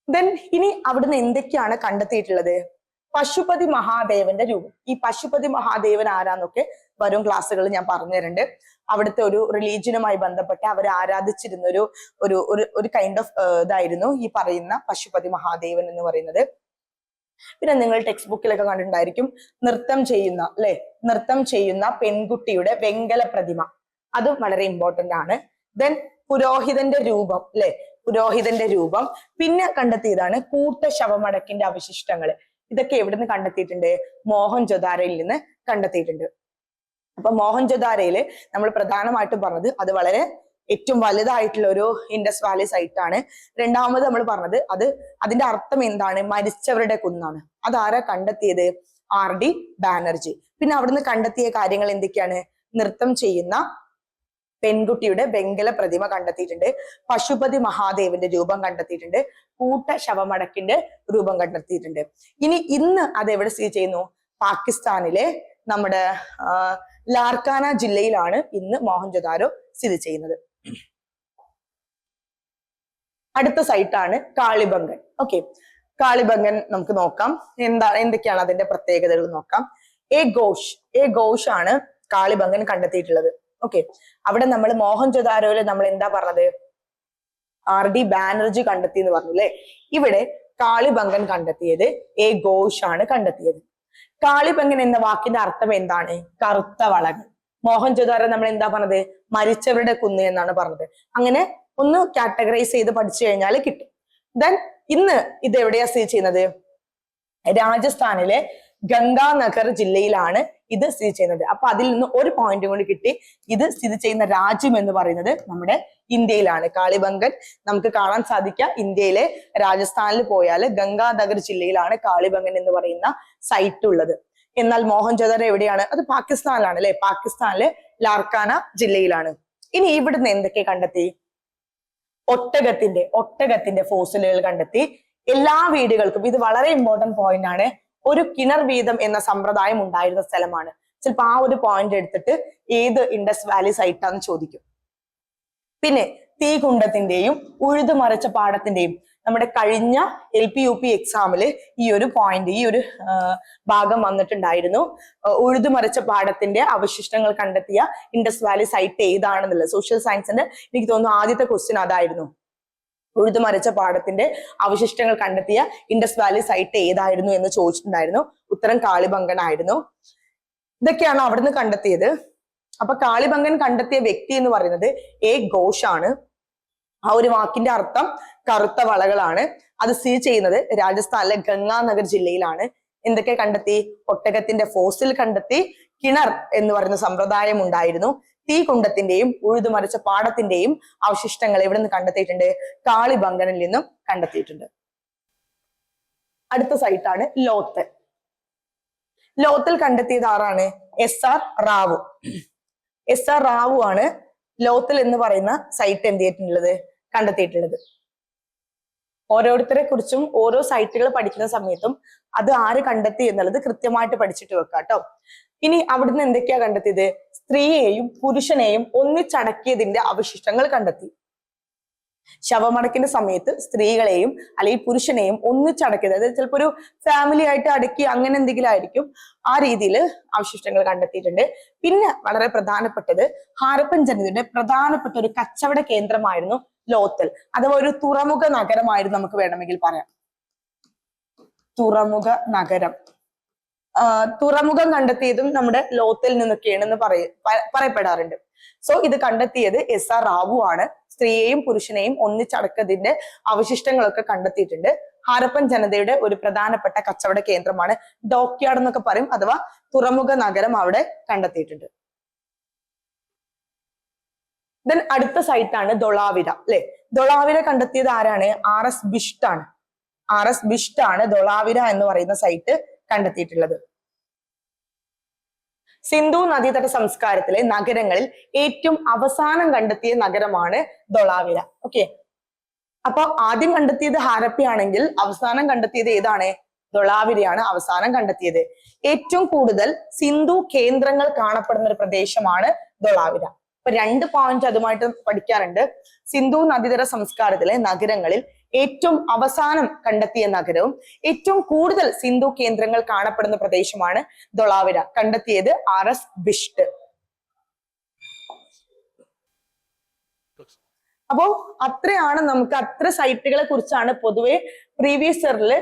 ദെൻ ഇനി അവിടുന്ന് എന്തൊക്കെയാണ് കണ്ടെത്തിയിട്ടുള്ളത്? പശുപതി മഹാദേവന്റെ രൂപം. ഈ പശുപതി മഹാദേവൻ ആരാന്നൊക്കെ വരും ക്ലാസ്സുകളിൽ ഞാൻ പറഞ്ഞു തരുന്നുണ്ട്. അവിടുത്തെ ഒരു റിലീജിയനുമായി ബന്ധപ്പെട്ട് അവർ ആരാധിച്ചിരുന്ന ഒരു കൈൻഡ് ഓഫ് ഇതായിരുന്നു ഈ പറയുന്ന പശുപതി മഹാദേവൻ എന്ന് പറയുന്നത്. പിന്നെ നിങ്ങൾ ടെക്സ്റ്റ് ബുക്കിലൊക്കെ കണ്ടിട്ടുണ്ടായിരിക്കും നൃത്തം ചെയ്യുന്ന അല്ലെ, നൃത്തം ചെയ്യുന്ന പെൺകുട്ടിയുടെ വെങ്കല പ്രതിമ. അതും വളരെ ഇമ്പോർട്ടന്റ് ആണ്. ദെൻ പുരോഹിതന്റെ രൂപം അല്ലെ, പുരോഹിതന്റെ രൂപം. പിന്നെ കണ്ടെത്തിയതാണ് കൂട്ട ശവമടക്കിന്റെ അവശിഷ്ടങ്ങൾ. ഇതൊക്കെ എവിടുന്ന് കണ്ടെത്തിയിട്ടുണ്ട്? മോഹൻജൊദാരോയിൽ നിന്ന് കണ്ടെത്തിയിട്ടുണ്ട്. അപ്പൊ മോഹൻജൊദാരോയില് നമ്മൾ പ്രധാനമായിട്ടും പറഞ്ഞത് അത് വളരെ ഏറ്റവും വലുതായിട്ടുള്ള ഒരു ഇൻഡസ് വാലി സൈറ്റ് ആണ്. രണ്ടാമത് നമ്മൾ പറഞ്ഞത് അതിന്റെ അർത്ഥം എന്താണ്? മരിച്ചവരുടെ കുന്നാണ്. അതാരാ കണ്ടെത്തിയത്? RD ബാനർജി. പിന്നെ അവിടുന്ന് കണ്ടെത്തിയ കാര്യങ്ങൾ എന്തൊക്കെയാണ്? നൃത്തം ചെയ്യുന്ന പെൺകുട്ടിയുടെ വെങ്കല പ്രതിമ കണ്ടെത്തിയിട്ടുണ്ട്, പശുപതി മഹാദേവന്റെ രൂപം കണ്ടെത്തിയിട്ടുണ്ട്, കൂട്ട ശവമടക്കിന്റെ രൂപം കണ്ടെത്തിയിട്ടുണ്ട്. ഇനി ഇന്ന് അത് എവിടെ സ്ഥിതി ചെയ്യുന്നു? പാകിസ്ഥാനിലെ നമ്മുടെ ലാർക്കാന ജില്ലയിലാണ് ഇന്ന് മോഹൻജൊദാരോ സ്ഥിതി ചെയ്യുന്നത്. അടുത്ത സൈറ്റാണ് കാളിബംഗൻ. ഓക്കെ, കാളിബംഗൻ നമുക്ക് നോക്കാം. എന്തൊക്കെയാണ് അതിന്റെ പ്രത്യേകതകൾ നോക്കാം. എ ഘോഷ് ആണ് കാളിബംഗൻ കണ്ടെത്തിയിട്ടുള്ളത്. ഓക്കെ, അവിടെ നമ്മൾ മോഹൻജൊദാരോയില് നമ്മൾ എന്താ പറഞ്ഞത്? RD ബാനർജി കണ്ടെത്തി എന്ന് പറഞ്ഞു അല്ലെ. ഇവിടെ കാളിബംഗൻ കണ്ടെത്തിയത് എ ഘോഷ് ആണ് കണ്ടെത്തിയത്. കാളിബംഗൻ എന്ന വാക്കിന്റെ അർത്ഥം എന്താണ്? കറുത്ത വളകൾ. മോഹൻജൊദാരോ നമ്മൾ എന്താ പറഞ്ഞത്? മരിച്ചവരുടെ കുന്ന് എന്നാണ് പറഞ്ഞത്. അങ്ങനെ ഒന്ന് കാറ്റഗറൈസ് ചെയ്ത് പഠിച്ചു കഴിഞ്ഞാൽ കിട്ടും. ദെൻ ഇന്ന് ഇത് എവിടെയാ സ്ഥിതി ചെയ്യുന്നത്? രാജസ്ഥാനിലെ ഗംഗാനഗർ ജില്ലയിലാണ് ഇത് സ്ഥിതി ചെയ്യുന്നത്. അപ്പൊ അതിൽ നിന്ന് ഒരു പോയിന്റ് കൂടി കിട്ടി. ഇത് സ്ഥിതി ചെയ്യുന്ന രാജ്യം എന്ന് പറയുന്നത് നമ്മുടെ ഇന്ത്യയിലാണ്. കാളിബംഗൻ നമുക്ക് കാണാൻ സാധിക്കുക ഇന്ത്യയിലെ രാജസ്ഥാനിൽ പോയാൽ ഗംഗാനഗർ ജില്ലയിലാണ് കാളിബംഗൻ എന്ന് പറയുന്ന സൈറ്റ് ഉള്ളത്. എന്നാൽ മോഹൻജൊദാരോ എവിടെയാണ്? അത് പാകിസ്ഥാനിലാണ് അല്ലെ. പാകിസ്ഥാനിലെ ലാർക്കാന ജില്ലയിലാണ്. ഇനി ഇവിടുന്ന് എന്തൊക്കെ കണ്ടെത്തി? ഒട്ടകത്തിന്റെ ഫോസിലുകൾ കണ്ടെത്തി. എല്ലാ വീടുകൾക്കും, ഇത് വളരെ ഇമ്പോർട്ടന്റ് പോയിന്റ് ആണ്, ഒരു കിണർ വീതം എന്ന സമ്പ്രദായം ഉണ്ടായിരുന്ന സ്ഥലമാണ്. ചിലപ്പോൾ ആ ഒരു പോയിന്റ് എടുത്തിട്ട് ഏത് ഇൻഡസ് വാലി സൈറ്റാന്ന് ചോദിക്കും. പിന്നെ തീകുണ്ടത്തിന്റെയും ഉഴുതുമറിച്ച പാടത്തിന്റെയും നമ്മുടെ കഴിഞ്ഞ LP UP എക്സാമില് ഈ ഒരു പോയിന്റ്, ഈ ഒരു ഭാഗം വന്നിട്ടുണ്ടായിരുന്നു. ഉഴുതുമറിച്ച പാടത്തിന്റെ അവശിഷ്ടങ്ങൾ കണ്ടെത്തിയ ഇൻഡസ് വാലി സൈറ്റ് ഏതാണെന്നുള്ളത് സോഷ്യൽ സയൻസിന്റെ എനിക്ക് തോന്നുന്നു ആദ്യത്തെ ക്വസ്റ്റ്യൻ അതായിരുന്നു. ഉഴുതുമറിച്ച പാടത്തിന്റെ അവശിഷ്ടങ്ങൾ കണ്ടെത്തിയ ഇൻഡസ് വാലി സൈറ്റ് ഏതായിരുന്നു എന്ന് ചോദിച്ചിട്ടുണ്ടായിരുന്നു. ഉത്തരം കാളിബംഗൻ ആയിരുന്നു. ഇതൊക്കെയാണ് അവിടുന്ന് കണ്ടെത്തിയത്. അപ്പൊ കാളിബംഗൻ കണ്ടെത്തിയ വ്യക്തി എന്ന് പറയുന്നത് എ ഘോഷ് ആണ്. ആ ഒരു വാക്കിന്റെ അർത്ഥം കറുത്ത വളകളാണ്. അത് സ്ഥിതി ചെയ്യുന്നത് രാജസ്ഥാനിലെ ഗംഗാനഗർ ജില്ലയിലാണ്. എന്തൊക്കെ കണ്ടെത്തി? ഒട്ടകത്തിന്റെ ഫോസിൽ കണ്ടെത്തി. കിണർ എന്ന് പറയുന്ന സമ്പ്രദായം ഉണ്ടായിരുന്നു. തീകുണ്ടത്തിന്റെയും ഉഴുതുമറിച്ച പാടത്തിന്റെയും അവശിഷ്ടങ്ങൾ എവിടെ നിന്ന് കണ്ടെത്തിയിട്ടുണ്ട്? കാളിബംഗനിൽ നിന്നും കണ്ടെത്തിയിട്ടുണ്ട്. അടുത്ത സൈറ്റാണ് ലോത്തൽ. ലോത്തൽ കണ്ടെത്തിയത് ആരാണ്? SR റാവു. SR റാവു ആണ് ലോത്തൽ എന്ന് പറയുന്ന സൈറ്റ് എന്ത് ചെയ്തിട്ടുള്ളത്? കണ്ടെത്തിയിട്ടുള്ളത്. ഓരോരുത്തരെ കുറിച്ചും ഓരോ സൈറ്റുകൾ പഠിക്കുന്ന സമയത്തും അത് ആര് കണ്ടെത്തി എന്നുള്ളത് കൃത്യമായിട്ട് പഠിച്ചിട്ട് വെക്കാം കേട്ടോ. ഇനി അവിടുന്ന് എന്തൊക്കെയാ കണ്ടെത്തിയത്? സ്ത്രീയെയും പുരുഷനെയും ഒന്നിച്ചടക്കിയതിന്റെ അവശിഷ്ടങ്ങൾ കണ്ടെത്തി. ശവമടക്കിന്റെ സമയത്ത് സ്ത്രീകളെയും അല്ലെങ്കിൽ പുരുഷനെയും ഒന്നിച്ചടക്കിയത്, അതായത് ചിലപ്പോൾ ഒരു ഫാമിലി ആയിട്ട് അടക്കി അങ്ങനെ എന്തെങ്കിലും ആയിരിക്കും, ആ രീതിയിൽ അവശിഷ്ടങ്ങൾ കണ്ടെത്തിയിട്ടുണ്ട്. പിന്നെ വളരെ പ്രധാനപ്പെട്ടത് ഹാരപ്പൻ ജനതയുടെ പ്രധാനപ്പെട്ട ഒരു കച്ചവട കേന്ദ്രമായിരുന്നു ലോത്തൽ, അഥവാ ഒരു തുറമുഖ നഗരമായിരുന്നു നമുക്ക് വേണമെങ്കിൽ പറയാം. തുറമുഖ നഗരം. തുറമുഖം കണ്ടെത്തിയതും നമ്മുടെ ലോത്തൽ നിന്നൊക്കെയാണെന്ന് പറയപ്പെടാറുണ്ട്. സോ ഇത് കണ്ടെത്തിയത് SR റാവു ആണ്. സ്ത്രീയെയും പുരുഷനെയും ഒന്നിച്ചടക്കതിന്റെ അവശിഷ്ടങ്ങളൊക്കെ കണ്ടെത്തിയിട്ടുണ്ട്. ഹാരപ്പൻ ജനതയുടെ ഒരു പ്രധാനപ്പെട്ട കച്ചവട കേന്ദ്രമാണ്, ഡോക്യാർഡ് എന്നൊക്കെ പറയും, അഥവാ തുറമുഖ നഗരം അവിടെ കണ്ടെത്തിയിട്ടുണ്ട്. ദെൻ അടുത്ത സൈറ്റാണ് ധൊളാവിര അല്ലെ. ധൊളാവിര കണ്ടെത്തിയത് ആരാണ്? RS ബിഷ്ട് ആണ്. RS ബിഷ്ട് ആണ് ധൊളാവിര എന്ന് പറയുന്ന സൈറ്റ് കണ്ടെത്തിയിട്ടുള്ളത്. സിന്ധു നദീതട സംസ്കാരത്തിലെ നഗരങ്ങളിൽ ഏറ്റവും അവസാനം കണ്ടെത്തിയ നഗരമാണ് ധൊളാവിര. ഓക്കെ, അപ്പൊ ആദ്യം കണ്ടെത്തിയത് ഹാരപ്പയാണെങ്കിൽ അവസാനം കണ്ടെത്തിയത് ഏതാണ്? ധൊളാവിരയാണ് അവസാനം കണ്ടെത്തിയത്. ഏറ്റവും കൂടുതൽ സിന്ധു കേന്ദ്രങ്ങൾ കാണപ്പെടുന്ന ഒരു പ്രദേശമാണ് ധൊളാവിര. അപ്പൊ 2 പോയിന്റ് അതുമായിട്ട് പഠിക്കാറുണ്ട്. സിന്ധു നദീതട സംസ്കാരത്തിലെ നഗരങ്ങളിൽ ഏറ്റവും അവസാനം കണ്ടെത്തിയ നഗരവും ഏറ്റവും കൂടുതൽ സിന്ധു കേന്ദ്രങ്ങൾ കാണപ്പെടുന്ന പ്രദേശമാണ് ധൊളാവിര. കണ്ടെത്തിയത് RS ബിഷ്ട്. അപ്പോ അത്രയാണ് നമുക്ക്, അത്ര സൈറ്റുകളെ കുറിച്ചാണ് പൊതുവെ പ്രീവിയസ് ഇയറിൽ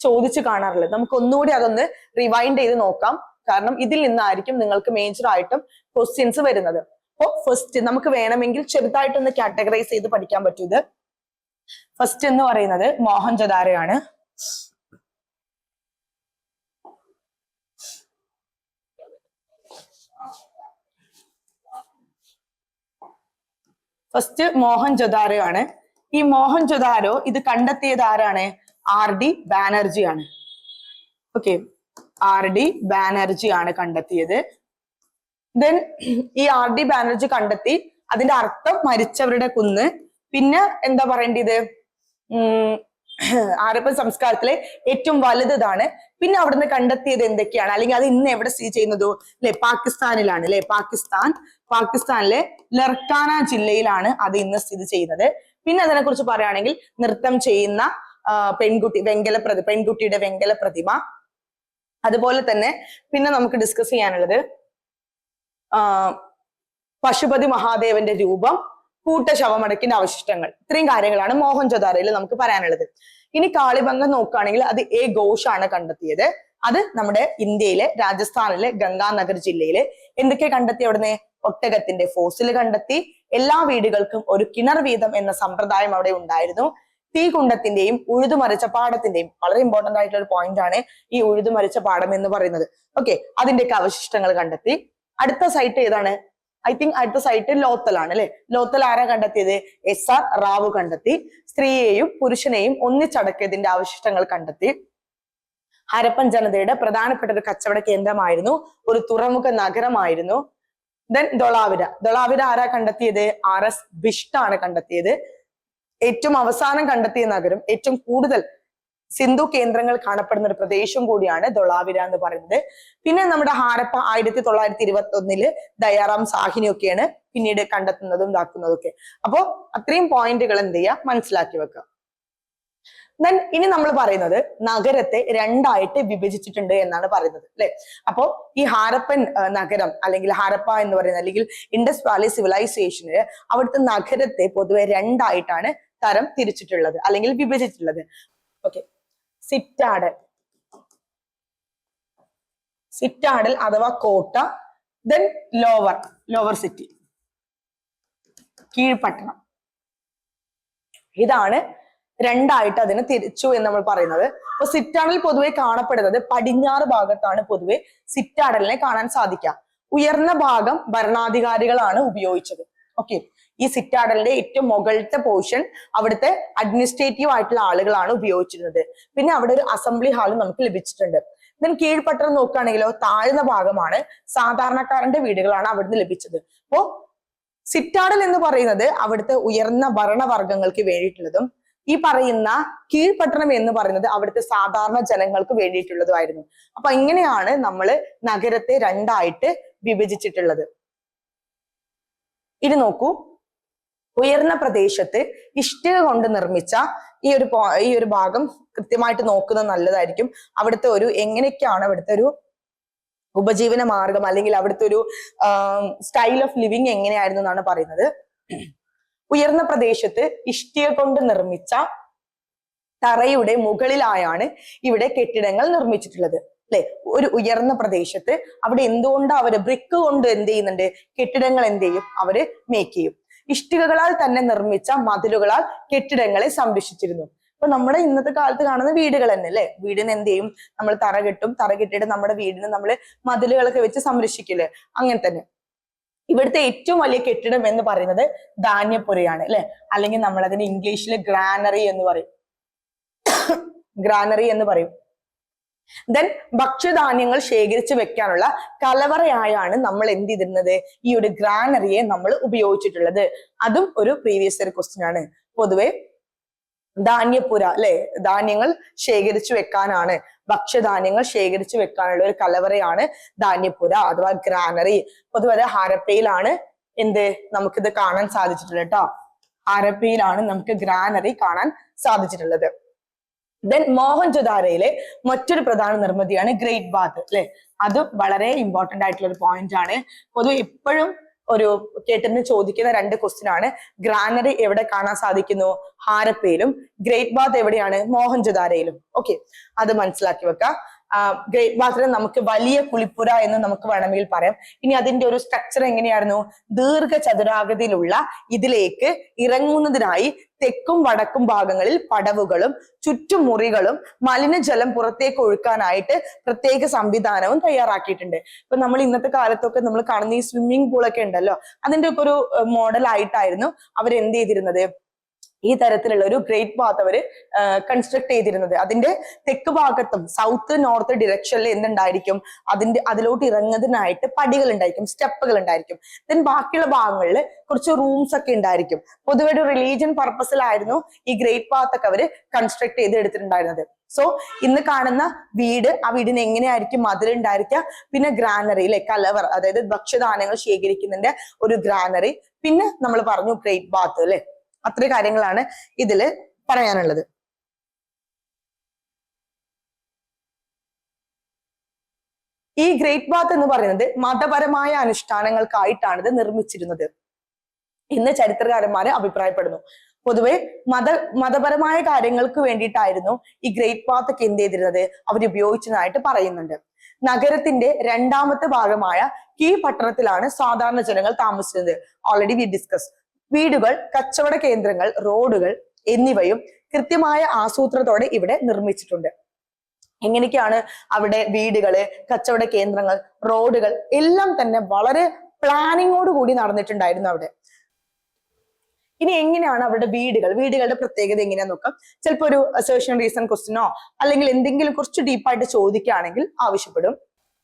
ചോദിച്ചു കാണാറുള്ളത്. നമുക്ക് ഒന്നുകൂടി അതൊന്ന് റിവൈൻഡ് ചെയ്ത് നോക്കാം, കാരണം ഇതിൽ നിന്നായിരിക്കും നിങ്ങൾക്ക് മേജർ ആയിട്ടും ക്വസ്റ്റ്യൻസ് വരുന്നത്. അപ്പോ ഫസ്റ്റ് നമുക്ക് വേണമെങ്കിൽ ചെറുതായിട്ടൊന്ന് കാറ്റഗറൈസ് ചെയ്ത് പഠിക്കാൻ പറ്റും. ഇത് ഫസ്റ്റ് എന്ന് പറയുന്നത് മോഹൻജൊദാരോയാണ്. ഫസ്റ്റ് മോഹൻജൊദാരോ. ഈ മോഹൻജൊദാരോ ഇത് കണ്ടെത്തിയത് ആരാണ്? RD ബാനർജി ആണ്. ഓക്കെ, RD ബാനർജി ആണ് കണ്ടെത്തിയത്. ദെൻ ഈ RD ബാനർജി കണ്ടെത്തി, അതിന്റെ അർത്ഥം മരിച്ചവരുടെ കുന്ന്. പിന്നെ എന്താ പറയേണ്ടത്? ഹാരപ്പൻ സംസ്കാരത്തിലെ ഏറ്റവും വലുതാണ്. പിന്നെ അവിടുന്ന് കണ്ടെത്തിയത് എന്തൊക്കെയാണ്, അല്ലെങ്കിൽ അത് ഇന്ന് എവിടെ സ്ഥിതി ചെയ്യുന്നതോ അല്ലെ? പാകിസ്ഥാനിലാണ് അല്ലെ? പാകിസ്ഥാനിലെ ലർക്കാന ജില്ലയിലാണ് അത് ഇന്ന് സ്ഥിതി ചെയ്യുന്നത്. പിന്നെ അതിനെ കുറിച്ച് പറയുകയാണെങ്കിൽ നൃത്തം ചെയ്യുന്ന പെൺകുട്ടിയുടെ വെങ്കല പ്രതിമ. അതുപോലെ തന്നെ പിന്നെ നമുക്ക് ഡിസ്കസ് ചെയ്യാനുള്ളത് പശുപതി മഹാദേവന്റെ രൂപം, കൂട്ട ശവമടക്കിന്റെ അവശിഷ്ടങ്ങൾ. ഇത്രയും കാര്യങ്ങളാണ് മോഹൻജൊദാരോയിൽ നമുക്ക് പറയാനുള്ളത്. ഇനി കാളിബംഗം നോക്കുകയാണെങ്കിൽ അത് A ഘോഷാണ് കണ്ടെത്തിയത്. അത് നമ്മുടെ ഇന്ത്യയിലെ രാജസ്ഥാനിലെ ഗംഗാനഗർ ജില്ലയില്. എന്തൊക്കെ കണ്ടെത്തി അവിടുന്ന്? ഒട്ടകത്തിന്റെ ഫോസിൽ കണ്ടെത്തി. എല്ലാ വീടുകൾക്കും ഒരു കിണർ വീതം എന്ന സമ്പ്രദായം അവിടെ ഉണ്ടായിരുന്നു. തീകുണ്ടത്തിന്റെയും ഉഴുതുമറിച്ച പാടത്തിന്റെയും, വളരെ ഇമ്പോർട്ടന്റ് ആയിട്ടുള്ള ഒരു പോയിന്റ് ആണ് ഈ ഉഴുതുമറിച്ച പാടം എന്ന് പറയുന്നത്. ഓക്കെ, അതിന്റെയൊക്കെ അവശിഷ്ടങ്ങൾ കണ്ടെത്തി. അടുത്ത സൈറ്റ് ഏതാണ്? ഐ തിങ്ക് അടുത്ത സൈറ്റ് ലോത്തലാണ് അല്ലെ? ലോത്തൽ ആരാ കണ്ടെത്തിയത്? SR റാവു കണ്ടെത്തി. സ്ത്രീയെയും പുരുഷനെയും ഒന്നിച്ചടക്കിയതിന്റെ അവശിഷ്ടങ്ങൾ കണ്ടെത്തി. ഹരപ്പൻ ജനതയുടെ പ്രധാനപ്പെട്ട ഒരു കച്ചവട കേന്ദ്രമായിരുന്നു, ഒരു തുറമുഖ നഗരമായിരുന്നു. ദെൻ ധൊളാവിര ആരാ കണ്ടെത്തിയത്? RS ബിഷ്ട് ആണ് കണ്ടെത്തിയത്. ഏറ്റവും അവസാനം കണ്ടെത്തിയ നഗരം, ഏറ്റവും കൂടുതൽ സിന്ധു കേന്ദ്രങ്ങൾ കാണപ്പെടുന്ന ഒരു പ്രദേശം കൂടിയാണ് ധൊളാവിര എന്ന് പറയുന്നത്. പിന്നെ നമ്മുടെ ഹാരപ്പ 1921 ദയാറാം സാഹിനിയൊക്കെയാണ് പിന്നീട് കണ്ടെത്തുന്നതും ഇതാക്കുന്നതും ഒക്കെ. അപ്പോ അത്രയും പോയിന്റുകൾ എന്ത് ചെയ്യുക, മനസ്സിലാക്കി വെക്കുക. ദെൻ ഇനി നമ്മൾ പറയുന്നത് നഗരത്തെ 2ആയിട്ട് വിഭജിച്ചിട്ടുണ്ട് എന്നാണ് പറയുന്നത് അല്ലെ? അപ്പോ ഈ ഹാരപ്പൻ നഗരം അല്ലെങ്കിൽ ഹാരപ്പ എന്ന് പറയുന്നത്, അല്ലെങ്കിൽ ഇൻഡസ് വാലി സിവിലൈസേഷന് അവിടുത്തെ നഗരത്തെ പൊതുവെ 2ആയിട്ടാണ് തരം തിരിച്ചിട്ടുള്ളത് അല്ലെങ്കിൽ വിഭജിച്ചിട്ടുള്ളത്. ഓക്കെ, സിറ്റാഡൽ അഥവാ കോട്ട, ദെൻ ലോവർ സിറ്റി, കീഴ്പട്ടണം. ഇതാണ് 2ആയിട്ട് അതിനെ തിരിച്ചു എന്ന് നമ്മൾ പറയുന്നത്. അപ്പൊ സിറ്റാഡൽ പൊതുവെ കാണപ്പെടുന്നത് പടിഞ്ഞാറ് ഭാഗത്താണ് പൊതുവെ സിറ്റാഡലിനെ കാണാൻ സാധിക്കുക. ഉയർന്ന ഭാഗം ഭരണാധികാരികളാണ് ഉപയോഗിച്ചത്. ഓക്കെ, ഈ സിറ്റാഡലിന്റെ ഏറ്റവും മുകളിലത്തെ പോർഷൻ അവിടുത്തെ അഡ്മിനിസ്ട്രേറ്റീവ് ആയിട്ടുള്ള ആളുകളാണ് ഉപയോഗിച്ചിരുന്നത്. പിന്നെ അവിടെ ഒരു അസംബ്ലി ഹാളും നമുക്ക് ലഭിച്ചിട്ടുണ്ട്. ദെൻ കീഴ്പട്ടണം നോക്കുകയാണെങ്കിലോ താഴ്ന്ന ഭാഗമാണ്, സാധാരണക്കാരന്റെ വീടുകളാണ് അവിടുന്ന് ലഭിച്ചത്. അപ്പോ സിറ്റാഡൽ എന്ന് പറയുന്നത് അവിടുത്തെ ഉയർന്ന ഭരണവർഗങ്ങൾക്ക് വേണ്ടിയിട്ടുള്ളതും, ഈ പറയുന്ന കീഴ്പട്ടണം എന്ന് പറയുന്നത് അവിടുത്തെ സാധാരണ ജനങ്ങൾക്ക് വേണ്ടിയിട്ടുള്ളതുമായിരുന്നു. അപ്പൊ ഇങ്ങനെയാണ് നമ്മൾ നഗരത്തെ 2ആയിട്ട് വിഭജിച്ചിട്ടുള്ളത്. ഇനി നോക്കൂ, ഉയർന്ന പ്രദേശത്ത് ഇഷ്ടിക കൊണ്ട് നിർമ്മിച്ച ഈ ഒരു ഭാഗം കൃത്യമായിട്ട് നോക്കുന്നത് നല്ലതായിരിക്കും. അവിടുത്തെ ഒരു എങ്ങനെയൊക്കെയാണ് അവിടുത്തെ ഒരു ഉപജീവന മാർഗം അല്ലെങ്കിൽ അവിടുത്തെ ഒരു സ്റ്റൈൽ ഓഫ് ലിവിങ് എങ്ങനെയായിരുന്നു എന്നാണ് പറയുന്നത്. ഉയർന്ന പ്രദേശത്ത് ഇഷ്ടിക കൊണ്ട് നിർമ്മിച്ച തറയുടെ മുകളിലായാണ് ഇവിടെ കെട്ടിടങ്ങൾ നിർമ്മിച്ചിട്ടുള്ളത് അല്ലെ. ഒരു ഉയർന്ന പ്രദേശത്ത് അവിടെ എന്തുകൊണ്ട് അവര് ബ്രിക്ക് കൊണ്ട് എന്ത് ചെയ്യുന്നുണ്ട്, കെട്ടിടങ്ങൾ എന്ത് ചെയ്യും, അവര് മേക്ക് ചെയ്യും. ഇഷ്ടികകളാൽ തന്നെ നിർമ്മിച്ച മതിലുകളാൽ കെട്ടിടങ്ങളെ സംരക്ഷിച്ചിരുന്നു. അപ്പൊ നമ്മുടെ ഇന്നത്തെ കാലത്ത് കാണുന്ന വീടുകൾ തന്നെ അല്ലെ, വീടിന് എന്ത് ചെയ്യും, നമ്മൾ തറ കെട്ടിയിട്ട് നമ്മുടെ വീടിന് നമ്മൾ മതിലുകളൊക്കെ വെച്ച് സംരക്ഷിക്കില്ലേ, അങ്ങനെ തന്നെ ഇവിടുത്തെ ഏറ്റവും വലിയ കെട്ടിടം എന്ന് പറയുന്നത് ധാന്യപ്പുരയാണ് അല്ലെ, അല്ലെങ്കിൽ നമ്മൾ അതിന് ഇംഗ്ലീഷിൽ ഗ്രാനറി എന്ന് പറയും. ഗ്രാനറി എന്ന് പറയും. ദെൻ ഭക്ഷ്യധാന്യങ്ങൾ ശേഖരിച്ചു വെക്കാനുള്ള കലവറയായാണ് നമ്മൾ എന്ത് ചെയ്തിരുന്നത്, ഈ ഒരു ഗ്രാനറിയെ നമ്മൾ ഉപയോഗിച്ചിട്ടുള്ളത്. അതും ഒരു പ്രീവിയസ് ഇയർ ക്വസ്റ്റ്യൻ ആണ്. പൊതുവെ ധാന്യപ്പുര അല്ലെ, ധാന്യങ്ങൾ ശേഖരിച്ചു വെക്കാനാണ്, ഭക്ഷ്യധാന്യങ്ങൾ ശേഖരിച്ചു വെക്കാനുള്ള ഒരു കലവറയാണ് ധാന്യപ്പുര അഥവാ ഗ്രാനറി. പൊതുവെ ഹാരപ്പയിലാണ് എന്ത് നമുക്കിത് കാണാൻ സാധിച്ചിട്ടുള്ളത് കേട്ടോ. ഹാരപ്പയിലാണ് നമുക്ക് ഗ്രാനറി കാണാൻ സാധിച്ചിട്ടുള്ളത്. ദെൻ മോഹൻജൊദാരോയിലെ മറ്റൊരു പ്രധാന നിർമ്മിതിയാണ് ഗ്രേറ്റ് ബാത്ത് അല്ലെ. അതും വളരെ ഇമ്പോർട്ടന്റ് ആയിട്ടുള്ള ഒരു പോയിന്റ് ആണ്. പൊതുവെ എപ്പോഴും ഒരു കേട്ടിന് ചോദിക്കുന്ന രണ്ട് ക്വസ്റ്റ്യൻ ആണ്. ഗ്രാനറി എവിടെ കാണാൻ സാധിക്കുന്നു, ഹാരപ്പയിലും. ഗ്രേറ്റ് ബാത്ത് എവിടെയാണ്, മോഹൻജൊദാരോയിലും. ഓക്കെ, അത് മനസ്സിലാക്കി വെക്കാം. ഗ്രേറ്റ് ബാത്തിനെ നമുക്ക് വലിയ കുളിപ്പുര എന്ന് നമുക്ക് വേണമെങ്കിൽ പറയാം. ഇനി അതിന്റെ ഒരു സ്ട്രക്ചർ എങ്ങനെയായിരുന്നു, ദീർഘചതുരാകൃതിയിലുള്ള ഇതിലേക്ക് ഇറങ്ങുന്നതിനായി തെക്കും വടക്കും ഭാഗങ്ങളിൽ പടവുകളും ചുറ്റും മുറികളും മലിനജലം പുറത്തേക്ക് ഒഴുക്കാനായിട്ട് പ്രത്യേക സംവിധാനവും തയ്യാറാക്കിയിട്ടുണ്ട്. ഇപ്പൊ നമ്മൾ ഇന്നത്തെ കാലത്തൊക്കെ നമ്മൾ കാണുന്ന ഈ സ്വിമ്മിംഗ് പൂളൊക്കെ ഉണ്ടല്ലോ, അതിന്റെ ഒക്കെ ഒരു മോഡൽ ആയിട്ടായിരുന്നു അവർ എന്ത് ചെയ്തിരുന്നത്, ഈ തരത്തിലുള്ള ഒരു ഗ്രേറ്റ് ബാത്ത് അവര് കൺസ്ട്രക്ട് ചെയ്തിരുന്നത്. അതിന്റെ തെക്ക് ഭാഗത്തും സൗത്ത് നോർത്ത് ഡിറക്ഷനിൽ എന്തുണ്ടായിരിക്കും, അതിലോട്ട് ഇറങ്ങുന്നതിനായിട്ട് പടികൾ ഉണ്ടായിരിക്കും, സ്റ്റെപ്പുകൾ ഉണ്ടായിരിക്കും. ദെൻ ബാക്കിയുള്ള ഭാഗങ്ങളിൽ കുറച്ച് റൂംസ് ഒക്കെ ഉണ്ടായിരിക്കും. പൊതുവെ ഒരു റിലീജിയൻ പർപ്പസിലായിരുന്നു ഈ ഗ്രേറ്റ് ബാത്ത് ഒക്കെ അവര് കൺസ്ട്രക്ട് ചെയ്ത് എടുത്തിട്ടുണ്ടായിരുന്നത്. സോ ഇന്ന് കാണുന്ന വീട്, ആ വീടിന് എങ്ങനെയായിരിക്കും മതിലുണ്ടായിരിക്കുക, പിന്നെ ഗ്രാനറി അല്ലെ, കലവർ, അതായത് ഭക്ഷ്യധാന്യങ്ങൾ ശേഖരിക്കുന്നതിന്റെ ഒരു ഗ്രാനറി, പിന്നെ നമ്മൾ പറഞ്ഞു ഗ്രേറ്റ് ബാത്ത് അല്ലെ. അത്ര കാര്യങ്ങളാണ് ഇതില് പറയാനുള്ളത്. ഈ ഗ്രേറ്റ് ബാത്ത് എന്ന് പറയുന്നത് മതപരമായ അനുഷ്ഠാനങ്ങൾക്കായിട്ടാണ് ഇത് നിർമ്മിച്ചിരുന്നത് എന്ന് ചരിത്രകാരന്മാര് അഭിപ്രായപ്പെടുന്നു. പൊതുവെ മതപരമായ കാര്യങ്ങൾക്ക് വേണ്ടിയിട്ടായിരുന്നു ഈ ഗ്രേറ്റ് ബാത്ത് ഒക്കെ എന്ത് ചെയ്തിരുന്നത്, അവർ ഉപയോഗിച്ചതായിട്ട് പറയുന്നുണ്ട്. നഗരത്തിന്റെ രണ്ടാമത്തെ ഭാഗമായ കീ പട്ടണത്തിലാണ് സാധാരണ ജനങ്ങൾ താമസിച്ചത്. Already we discuss. വീടുകൾ, കച്ചവട കേന്ദ്രങ്ങൾ, റോഡുകൾ എന്നിവയും കൃത്യമായ ആസൂത്രത്തോടെ ഇവിടെ നിർമ്മിച്ചിട്ടുണ്ട്. എങ്ങനെയൊക്കെയാണ് അവിടെ വീടുകള്, കച്ചവട കേന്ദ്രങ്ങൾ, റോഡുകൾ എല്ലാം തന്നെ വളരെ പ്ലാനിങ്ങോട് കൂടി നടന്നിട്ടുണ്ടായിരുന്നു അവിടെ. ഇനി എങ്ങനെയാണ് അവരുടെ വീടുകളുടെ പ്രത്യേകത എങ്ങനെയാന്ന് നോക്കാം. ചിലപ്പോൾ ഒരു അസേർഷൻ റീസൺ ക്വസ്റ്റ്യനോ അല്ലെങ്കിൽ എന്തെങ്കിലും കുറച്ച് ഡീപ്പായിട്ട് ചോദിക്കുകയാണെങ്കിൽ ആവശ്യപ്പെടും.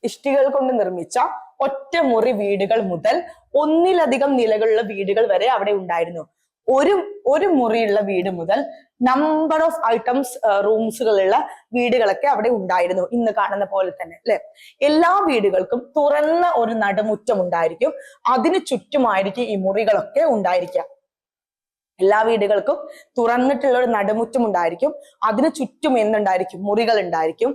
ഇഷ്ടികൾ കൊണ്ട് നിർമ്മിച്ച ഒറ്റമുറി വീടുകൾ മുതൽ ഒന്നിലധികം നിലകളുള്ള വീടുകൾ വരെ അവിടെ ഉണ്ടായിരുന്നു. ഒരു മുറിയുള്ള വീട് മുതൽ നമ്പർ ഓഫ് ഐറ്റംസ് റൂംസുകളുള്ള വീടുകളൊക്കെ അവിടെ ഉണ്ടായിരുന്നു, ഇന്ന് കാണുന്ന പോലെ തന്നെ അല്ലെ. എല്ലാ വീടുകൾക്കും തുറന്ന ഒരു നടുമുറ്റം ഉണ്ടായിരിക്കും. അതിന് ചുറ്റുമായിരിക്കും ഈ മുറികളൊക്കെ ഉണ്ടായിരിക്കുക. എല്ലാ വീടുകൾക്കും തുറന്നിട്ടുള്ള ഒരു നടുമുറ്റം ഉണ്ടായിരിക്കും. അതിന് ചുറ്റും എന്തുണ്ടായിരിക്കും, മുറികൾ ഉണ്ടായിരിക്കും.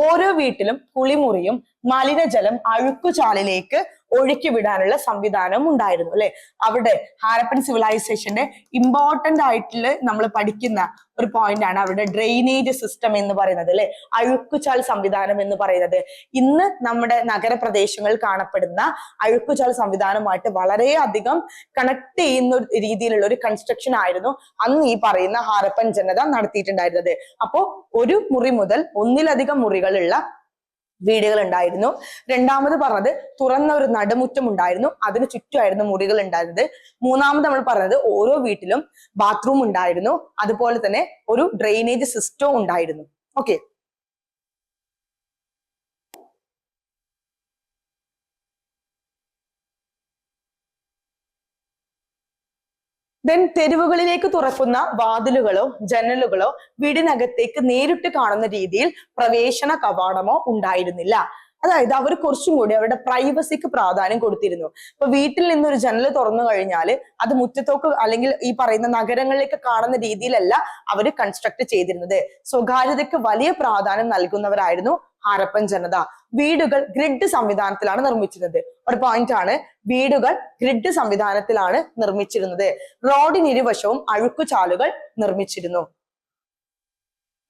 ഓരോ വീട്ടിലും കുളിമുറിയും മലിനജലം അഴുക്കുചാലിലേക്ക് ഒഴുക്കി വിടാനുള്ള സംവിധാനം ഉണ്ടായിരുന്നു അല്ലെ. അവിടെ ഹാരപ്പൻ സിവിലൈസേഷന്റെ ഇമ്പോർട്ടന്റ് ആയിട്ടുള്ള നമ്മൾ പഠിക്കുന്ന ഒരു പോയിന്റ് ആണ് അവിടെ ഡ്രെയിനേജ് സിസ്റ്റം എന്ന് പറയുന്നത് അല്ലെ, അഴുക്കുചാൽ സംവിധാനം എന്ന് പറയുന്നത്. ഇന്ന് നമ്മുടെ നഗരപ്രദേശങ്ങളിൽ കാണപ്പെടുന്ന അഴുക്കുചാൽ സംവിധാനമായിട്ട് വളരെയധികം കണക്ട് ചെയ്യുന്ന രീതിയിലുള്ള ഒരു കൺസ്ട്രക്ഷൻ ആയിരുന്നു അന്ന് ഈ പറയുന്ന ഹാരപ്പൻ ജനത നടത്തിയിട്ടുണ്ടായിരുന്നത്. അപ്പോ ഒരു മുറി മുതൽ ഒന്നിലധികം മുറികളുള്ള വീടുകൾ ഉണ്ടായിരുന്നു. രണ്ടാമത് പറഞ്ഞത് തുറന്ന ഒരു നടുമുറ്റം ഉണ്ടായിരുന്നു, അതിന് ചുറ്റുമായിരുന്നു മുറികൾ ഉണ്ടായിരുന്നത്. മൂന്നാമത് നമ്മൾ പറഞ്ഞത് ഓരോ വീട്ടിലും ബാത്റൂം ഉണ്ടായിരുന്നു, അതുപോലെ തന്നെ ഒരു ഡ്രെയിനേജ് സിസ്റ്റവും ഉണ്ടായിരുന്നു. ഓക്കെ, ദെൻ തെരുവുകളിലേക്ക് തുറക്കുന്ന വാതിലുകളോ ജനലുകളോ വീടിനകത്തേക്ക് നേരിട്ട് കാണുന്ന രീതിയിൽ പ്രവേശന കവാടമോ ഉണ്ടായിരുന്നില്ല. അതായത് അവർ കുറച്ചും കൂടി അവരുടെ പ്രൈവസിക്ക് പ്രാധാന്യം കൊടുത്തിരുന്നു. ഇപ്പൊ വീട്ടിൽ നിന്നൊരു ജനൽ തുറന്നു കഴിഞ്ഞാൽ അത് മുറ്റത്തോക്ക് അല്ലെങ്കിൽ ഈ പറയുന്ന നഗരങ്ങളിലേക്ക് കാണുന്ന രീതിയിലല്ല അവര് കൺസ്ട്രക്ട് ചെയ്തിരുന്നത്. സ്വകാര്യതയ്ക്ക് വലിയ പ്രാധാന്യം നൽകുന്നവരായിരുന്നു ഹാരപ്പൻ ജനത. വീടുകൾ ഗ്രിഡ് സംവിധാനത്തിലാണ് നിർമ്മിച്ചിരുന്നത്. ഒരു പോയിന്റ് ആണ്, വീടുകൾ ഗ്രിഡ് സംവിധാനത്തിലാണ് നിർമ്മിച്ചിരുന്നത്. റോഡിനിരുവശവും അഴുക്കുചാലുകൾ നിർമ്മിച്ചിരുന്നു.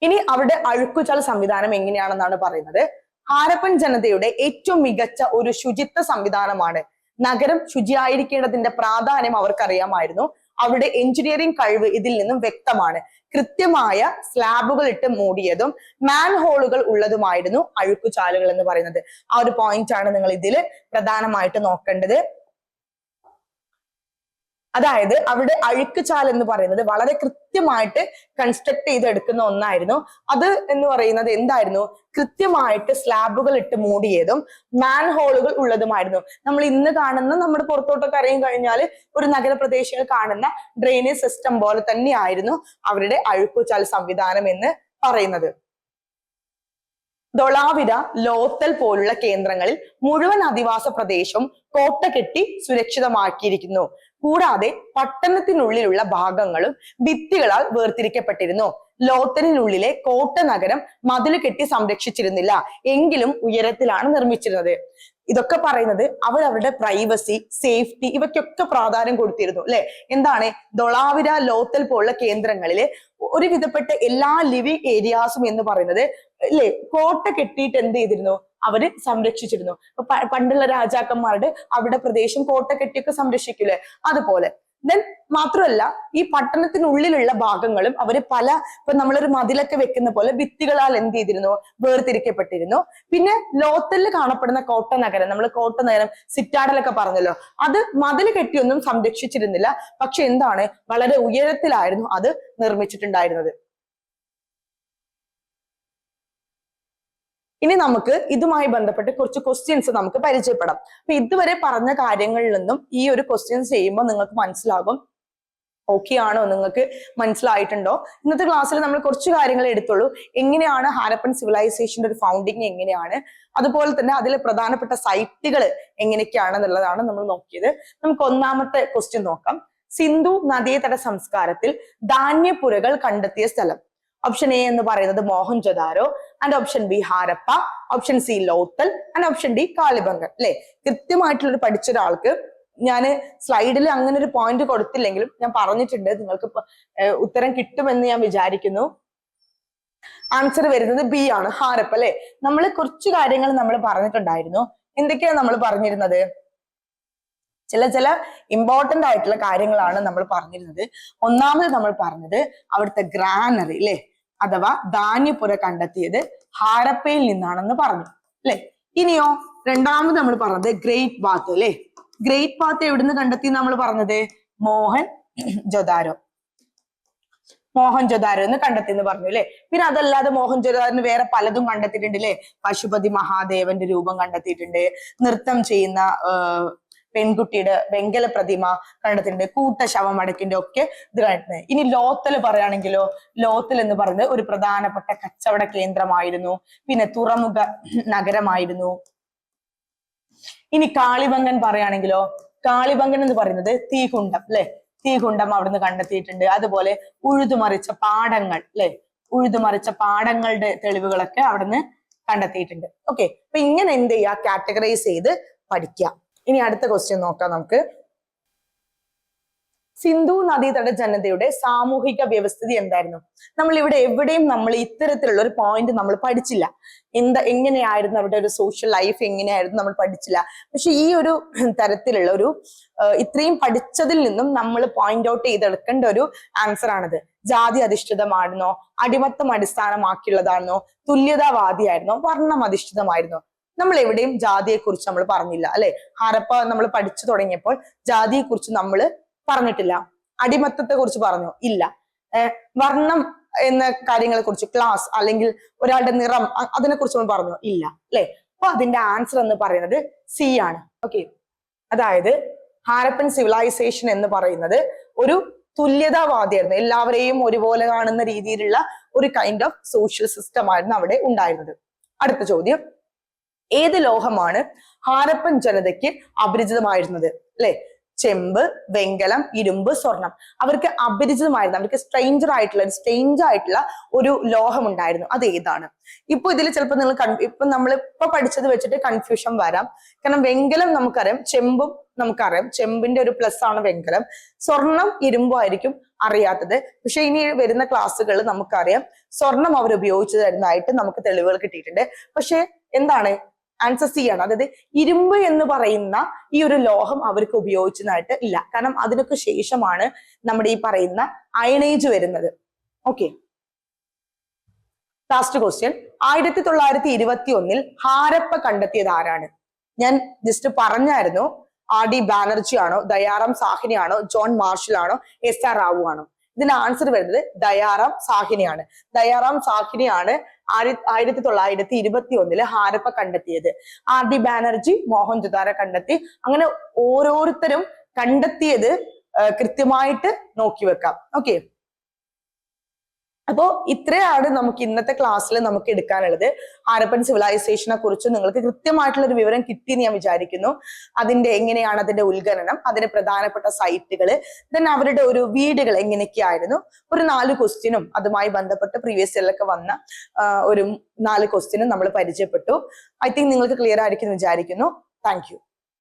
ഇനി അവിടെ അഴുക്കുചാൽ സംവിധാനം എങ്ങനെയാണെന്നാണ് പറയുന്നത്. ഹാരപ്പൻ ജനതയുടെ ഏറ്റവും മികച്ച ഒരു ശുചിത്വ സംവിധാനമാണ്. നഗരം ശുചിയായിരിക്കേണ്ടതിന്റെ പ്രാധാന്യം അവർക്കറിയാമായിരുന്നു. അവരുടെ എഞ്ചിനീയറിംഗ് കഴിവ് ഇതിൽ നിന്നും വ്യക്തമാണ്. കൃത്യമായ സ്ലാബുകൾ ഇട്ട് മൂടിയതും മാൻ ഹോളുകൾ ഉള്ളതുമായിരുന്നു അഴുക്കുചാലുകൾ എന്ന് പറയുന്നത്. ആ ഒരു പോയിന്റ് ആണ് നിങ്ങൾ ഇതിൽ പ്രധാനമായിട്ട് നോക്കേണ്ടത്. അതായത് അവിടെ അഴുക്കുചാൽ എന്ന് പറയുന്നത് വളരെ കൃത്യമായിട്ട് കൺസ്ട്രക്ട് ചെയ്തെടുക്കുന്ന ഒന്നായിരുന്നു. അത് എന്ന് പറയുന്നത് എന്തായിരുന്നു? കൃത്യമായിട്ട് സ്ലാബുകൾ ഇട്ട് മൂടിയതും മാൻ ഹോളുകൾ ഉള്ളതുമായിരുന്നു. നമ്മൾ ഇന്ന് കാണുന്ന, നമ്മുടെ പുറത്തോട്ടൊക്കെ ഇറങ്ങി കഴിഞ്ഞാൽ ഒരു നഗരപ്രദേശങ്ങൾ കാണുന്ന ഡ്രെയിനേജ് സിസ്റ്റം പോലെ തന്നെയായിരുന്നു അവരുടെ അഴുക്കുചാൽ സംവിധാനം എന്ന് പറയുന്നത്. ധൊളാവിര, ലോത്തൽ പോലുള്ള കേന്ദ്രങ്ങളിൽ മുഴുവൻ അധിവാസ പ്രദേശവും കോട്ട കെട്ടി സുരക്ഷിതമാക്കിയിരിക്കുന്നു. കൂടാതെ പട്ടണത്തിനുള്ളിലുള്ള ഭാഗങ്ങളും ഭിത്തികളാൽ വേർതിരിക്കപ്പെട്ടിരുന്നു. ലോത്തലിനുള്ളിലെ കോട്ട നഗരം മതില് കെട്ടി സംരക്ഷിച്ചിരുന്നില്ല, എങ്കിലും ഉയരത്തിലാണ് നിർമ്മിച്ചിരുന്നത്. ഇതൊക്കെ പറയുന്നത് അവരവരുടെ പ്രൈവസി, സേഫ്റ്റി ഇവയ്ക്കൊക്കെ പ്രാധാന്യം കൊടുത്തിരുന്നു അല്ലെ. എന്താണ്? ധൊളാവിര, ലോത്തൽ പോലുള്ള കേന്ദ്രങ്ങളില് ഒരുവിധപ്പെട്ട എല്ലാ ലിവിങ് ഏരിയാസും എന്ന് പറയുന്നത് അല്ലെ കോട്ട കെട്ടിയിട്ട് എന്ത് ചെയ്തിരുന്നു? അവര് സംരക്ഷിച്ചിരുന്നു. പണ്ടുള്ള രാജാക്കന്മാരുടെ അവിടെ പ്രദേശം കോട്ട കെട്ടിയൊക്കെ സംരക്ഷിക്കില്ലേ, അതുപോലെ. ദെൻ മാത്രമല്ല ഈ പട്ടണത്തിനുള്ളിലുള്ള ഭാഗങ്ങളും അവര് ഇപ്പൊ നമ്മളൊരു മതിലൊക്കെ വെക്കുന്ന പോലെ ഭിത്തികളാൽ എന്ത് ചെയ്തിരുന്നു? വേർതിരിക്കപ്പെട്ടിരുന്നു. പിന്നെ ലോത്തലിൽ കാണപ്പെടുന്ന കോട്ട നഗരം, നമ്മൾ കോട്ട നഗരം, സിറ്റാഡലൊക്കെ പറഞ്ഞല്ലോ, അത് മതിൽ കെട്ടിയൊന്നും സംരക്ഷിച്ചിരുന്നില്ല. പക്ഷെ എന്താണ്? വളരെ ഉയരത്തിലായിരുന്നു അത് നിർമ്മിച്ചിട്ടുണ്ടായിരുന്നത്. ഇനി നമുക്ക് ഇതുമായി ബന്ധപ്പെട്ട് കുറച്ച് ക്വസ്റ്റ്യൻസ് നമുക്ക് പരിചയപ്പെടാം. അപ്പൊ ഇതുവരെ പറഞ്ഞ കാര്യങ്ങളിൽ നിന്നും ഈ ഒരു ക്വസ്റ്റ്യൻസ് ചെയ്യുമ്പോൾ നിങ്ങൾക്ക് മനസ്സിലാകും ഓക്കെ ആണോ, നിങ്ങൾക്ക് മനസ്സിലായിട്ടുണ്ടോ. ഇന്നത്തെ ക്ലാസ്സിൽ നമ്മൾ കുറച്ച് കാര്യങ്ങൾ എടുത്തുള്ളൂ. എങ്ങനെയാണ് ഹാരപ്പൻ സിവിലൈസേഷന്റെ ഒരു ഫൗണ്ടിങ് എങ്ങനെയാണ്, അതുപോലെ തന്നെ അതിലെ പ്രധാനപ്പെട്ട സൈറ്റുകൾ എങ്ങനെയൊക്കെയാണെന്നുള്ളതാണ് നമ്മൾ നോക്കിയത്. നമുക്ക് ഒന്നാമത്തെ ക്വസ്റ്റ്യൻ നോക്കാം. സിന്ധു നദീതട സംസ്കാരത്തിൽ ധാന്യപ്പുരകൾ കണ്ടെത്തിയ സ്ഥലം. ഓപ്ഷൻ എ എന്ന് പറയുന്നത് Mohenjodaro, and option B Harappa, option C Lothal, and option D Kalibangan. അല്ലെ, കൃത്യമായിട്ടുള്ളൊരു പഠിച്ച ഒരാൾക്ക് ഞാൻ സ്ലൈഡിൽ അങ്ങനെ ഒരു പോയിന്റ് കൊടുത്തില്ലെങ്കിലും ഞാൻ പറഞ്ഞിട്ടുണ്ട്, നിങ്ങൾക്ക് ഉത്തരം കിട്ടുമെന്ന് ഞാൻ വിചാരിക്കുന്നു. ആൻസർ വരുന്നത് ബി ആണ്, ഹാരപ്പ. അല്ലെ, നമ്മൾ കുറച്ച് കാര്യങ്ങൾ നമ്മൾ പറഞ്ഞിട്ടുണ്ടായിരുന്നു. എന്തൊക്കെയാണ് നമ്മൾ പറഞ്ഞിരുന്നത്? ചില ഇമ്പോർട്ടന്റ് ആയിട്ടുള്ള കാര്യങ്ങളാണ് നമ്മൾ പറഞ്ഞിരുന്നത്. ഒന്നാമത് നമ്മൾ പറഞ്ഞത് അവിടുത്തെ ഗ്രാനറി അല്ലെ, അഥവാ ധാന്യപ്പുര കണ്ടെത്തിയത് ഹാരപ്പയിൽ നിന്നാണെന്ന് പറഞ്ഞു അല്ലെ. ഇനിയോ രണ്ടാമത് നമ്മൾ പറഞ്ഞത് ഗ്രേറ്റ് ബാത്ത് അല്ലെ. ഗ്രേറ്റ് ബാത്ത് എവിടുന്ന് കണ്ടെത്തി നമ്മൾ പറഞ്ഞത്? മോഹൻജൊദാരോ എന്ന് കണ്ടെത്തി എന്ന് പറഞ്ഞു അല്ലെ. പിന്നെ അതല്ലാതെ മോഹൻജൊദാരോന് വേറെ പലതും കണ്ടെത്തിയിട്ടുണ്ട് അല്ലെ. പശുപതി മഹാദേവന്റെ രൂപം കണ്ടെത്തിയിട്ടുണ്ട്, നൃത്തം ചെയ്യുന്ന പെൺകുട്ടിയുടെ വെങ്കല പ്രതിമ കണ്ടെത്തിയിട്ടുണ്ട്, കൂട്ട ശവമടക്കിന്റെ ഒക്കെ ഇത് കണ്ടെത്തുന്നത്. ഇനി ലോത്തൽ പറയുകയാണെങ്കിലോ, ലോത്തൽ എന്ന് പറയുന്നത് ഒരു പ്രധാനപ്പെട്ട കച്ചവട കേന്ദ്രമായിരുന്നു, പിന്നെ തുറമുഖ നഗരമായിരുന്നു. ഇനി കാളിബംഗൻ പറയുകയാണെങ്കിലോ, കാളിബംഗൻ എന്ന് പറയുന്നത് തീകുണ്ഡം അല്ലെ, തീകുണ്ഡം അവിടുന്ന് കണ്ടെത്തിയിട്ടുണ്ട്. അതുപോലെ ഉഴുതുമറിച്ച പാടങ്ങൾ അല്ലെ, ഉഴുതുമറിച്ച പാടങ്ങളുടെ തെളിവുകളൊക്കെ അവിടുന്ന് കണ്ടെത്തിയിട്ടുണ്ട്. ഓക്കെ, അപ്പൊ ഇങ്ങനെ എന്ത് ചെയ്യുക? കാറ്റഗറൈസ് ചെയ്ത് പഠിക്കുക. ഇനി അടുത്ത ക്വസ്റ്റ്യൻ നോക്കാം നമുക്ക്. സിന്ധു നദീതട ജനതയുടെ സാമൂഹിക വ്യവസ്ഥിതി എന്തായിരുന്നു? നമ്മൾ ഇവിടെ എവിടെയും നമ്മൾ ഇത്തരത്തിലുള്ള ഒരു പോയിന്റ് നമ്മൾ പഠിച്ചില്ല. എങ്ങനെയായിരുന്നു അവരുടെ ഒരു സോഷ്യൽ ലൈഫ്, എങ്ങനെയായിരുന്നു നമ്മൾ പഠിച്ചില്ല. പക്ഷെ ഈ ഒരു തരത്തിലുള്ള ഒരു ഇത്രയും പഠിച്ചതിൽ നിന്നും നമ്മൾ പോയിന്റ് ഔട്ട് ചെയ്തെടുക്കേണ്ട ഒരു ആൻസർ ആണിത്. ജാതി അധിഷ്ഠിതമായിരുന്നോ, അടിമത്തം അടിസ്ഥാനമാക്കിയുള്ളതായിരുന്നോ, തുല്യതാവാദിയായിരുന്നോ, വർണ്ണം അധിഷ്ഠിതമായിരുന്നോ? നമ്മൾ എവിടെയും ജാതിയെ കുറിച്ച് നമ്മൾ പറഞ്ഞില്ല അല്ലെ. ഹാരപ്പ നമ്മൾ പഠിച്ചു തുടങ്ങിയപ്പോൾ ജാതിയെ കുറിച്ച് നമ്മൾ പറഞ്ഞിട്ടില്ല. അടിമത്തത്തെ കുറിച്ച് പറഞ്ഞു ഇല്ല. വർണ്ണം എന്ന കാര്യങ്ങളെ കുറിച്ച്, ക്ലാസ് അല്ലെങ്കിൽ ഒരാളുടെ നിറം, അതിനെ കുറിച്ച് നമ്മൾ പറഞ്ഞു ഇല്ല അല്ലെ. അപ്പൊ അതിന്റെ ആൻസർ എന്ന് പറയുന്നത് സി ആണ്. ഓക്കെ, അതായത് ഹാരപ്പൻ സിവിലൈസേഷൻ എന്ന് പറയുന്നത് ഒരു തുല്യതാവാദിയായിരുന്നു. എല്ലാവരെയും ഒരുപോലെ കാണുന്ന രീതിയിലുള്ള ഒരു കൈൻഡ് ഓഫ് സോഷ്യൽ സിസ്റ്റം ആയിരുന്നു അവിടെ ഉണ്ടായിരുന്നത്. അടുത്ത ചോദ്യം, ഏത് ലോഹമാണ് ഹാരപ്പൻ ജനതയ്ക്ക് അപരിചിതമായിരുന്നത്? അല്ലെ? ചെമ്പ്, വെങ്കലം, ഇരുമ്പ്, സ്വർണം. അവർക്ക് അപരിചിതമായിരുന്നു, അവർക്ക് സ്ട്രേഞ്ച് ആയിട്ടുള്ള ഒരു ലോഹം ഉണ്ടായിരുന്നു. അത് ഏതാണ്? ഇപ്പൊ ഇതിൽ ചിലപ്പോൾ നിങ്ങൾ നമ്മളിപ്പോ പഠിച്ചത് വെച്ചിട്ട് കൺഫ്യൂഷൻ വരാം. കാരണം വെങ്കലം നമുക്കറിയാം, ചെമ്പും നമുക്കറിയാം, ചെമ്പിന്റെ ഒരു പ്ലസ് ആണ് വെങ്കലം. സ്വർണം, ഇരുമ്പും ആയിരിക്കും അറിയാത്തത്. പക്ഷെ ഇനി വരുന്ന ക്ലാസ്സുകളിൽ നമുക്കറിയാം സ്വർണം അവർ ഉപയോഗിച്ചു തരുന്നതായിട്ട് നമുക്ക് തെളിവുകൾ കിട്ടിയിട്ടുണ്ട്. പക്ഷെ എന്താണ് ആൻസർ സി ആണ്. അതായത് ഇരുമ്പ് എന്ന് പറയുന്ന ഈ ഒരു ലോഹം അവർക്ക് ഉപയോഗിച്ചതായിട്ട് ഇല്ല. കാരണം അതിനൊക്കെ ശേഷമാണ് നമ്മുടെ ഈ പറയുന്ന അയണേജ് വരുന്നത്. Okay, last question. 1921 ഹാരപ്പ കണ്ടെത്തിയത് ആരാണ്? ഞാൻ ജസ്റ്റ് പറഞ്ഞായിരുന്നു. RD ബാനർജി ആണോ, ദയാറാം സാഹ്നി ആണോ, ജോൺ മാർഷൽ ആണോ, SR റാവു ആണോ? ഇതിന്റെ ആൻസർ വരുന്നത് ദയാറാം സാഹ്നിയാണ്. ദയാറാം സാഹ്നിയാണ് 1921 ഹാരപ്പ കണ്ടെത്തിയത്. RD ബാനർജി മോഹൻജൊദാരോ കണ്ടെത്തി. അങ്ങനെ ഓരോരുത്തരും കണ്ടെത്തിയത് കൃത്യമായിട്ട് നോക്കി വെക്കാം. ഓക്കെ, അപ്പോ ഇത്രയാണ് നമുക്ക് ഇന്നത്തെ ക്ലാസ്സിൽ നമുക്ക് എടുക്കാനുള്ളത്. ഹാരപ്പൻ സിവിലൈസേഷനെ കുറിച്ച് നിങ്ങൾക്ക് കൃത്യമായിട്ടുള്ള ഒരു വിവരം കിട്ടിയെന്ന് ഞാൻ വിചാരിക്കുന്നു. എങ്ങനെയാണ് അതിന്റെ ഉത്ഖനനം, അതിന്റെ പ്രധാനപ്പെട്ട സൈറ്റുകൾ, ദെൻ അവരുടെ ഒരു വീടുകൾ എങ്ങനെയൊക്കെയായിരുന്നു, ഒരു 4 ക്വസ്റ്റ്യനും അതുമായി ബന്ധപ്പെട്ട് പ്രീവിയസ് ഇയറിലൊക്കെ വന്ന ഒരു 4 ക്വസ്റ്റ്യനും നമ്മൾ പരിചയപ്പെട്ടു. ഐ തിങ്ക് നിങ്ങൾക്ക് ക്ലിയർ ആയിരിക്കും എന്ന് വിചാരിക്കുന്നു. Thank you.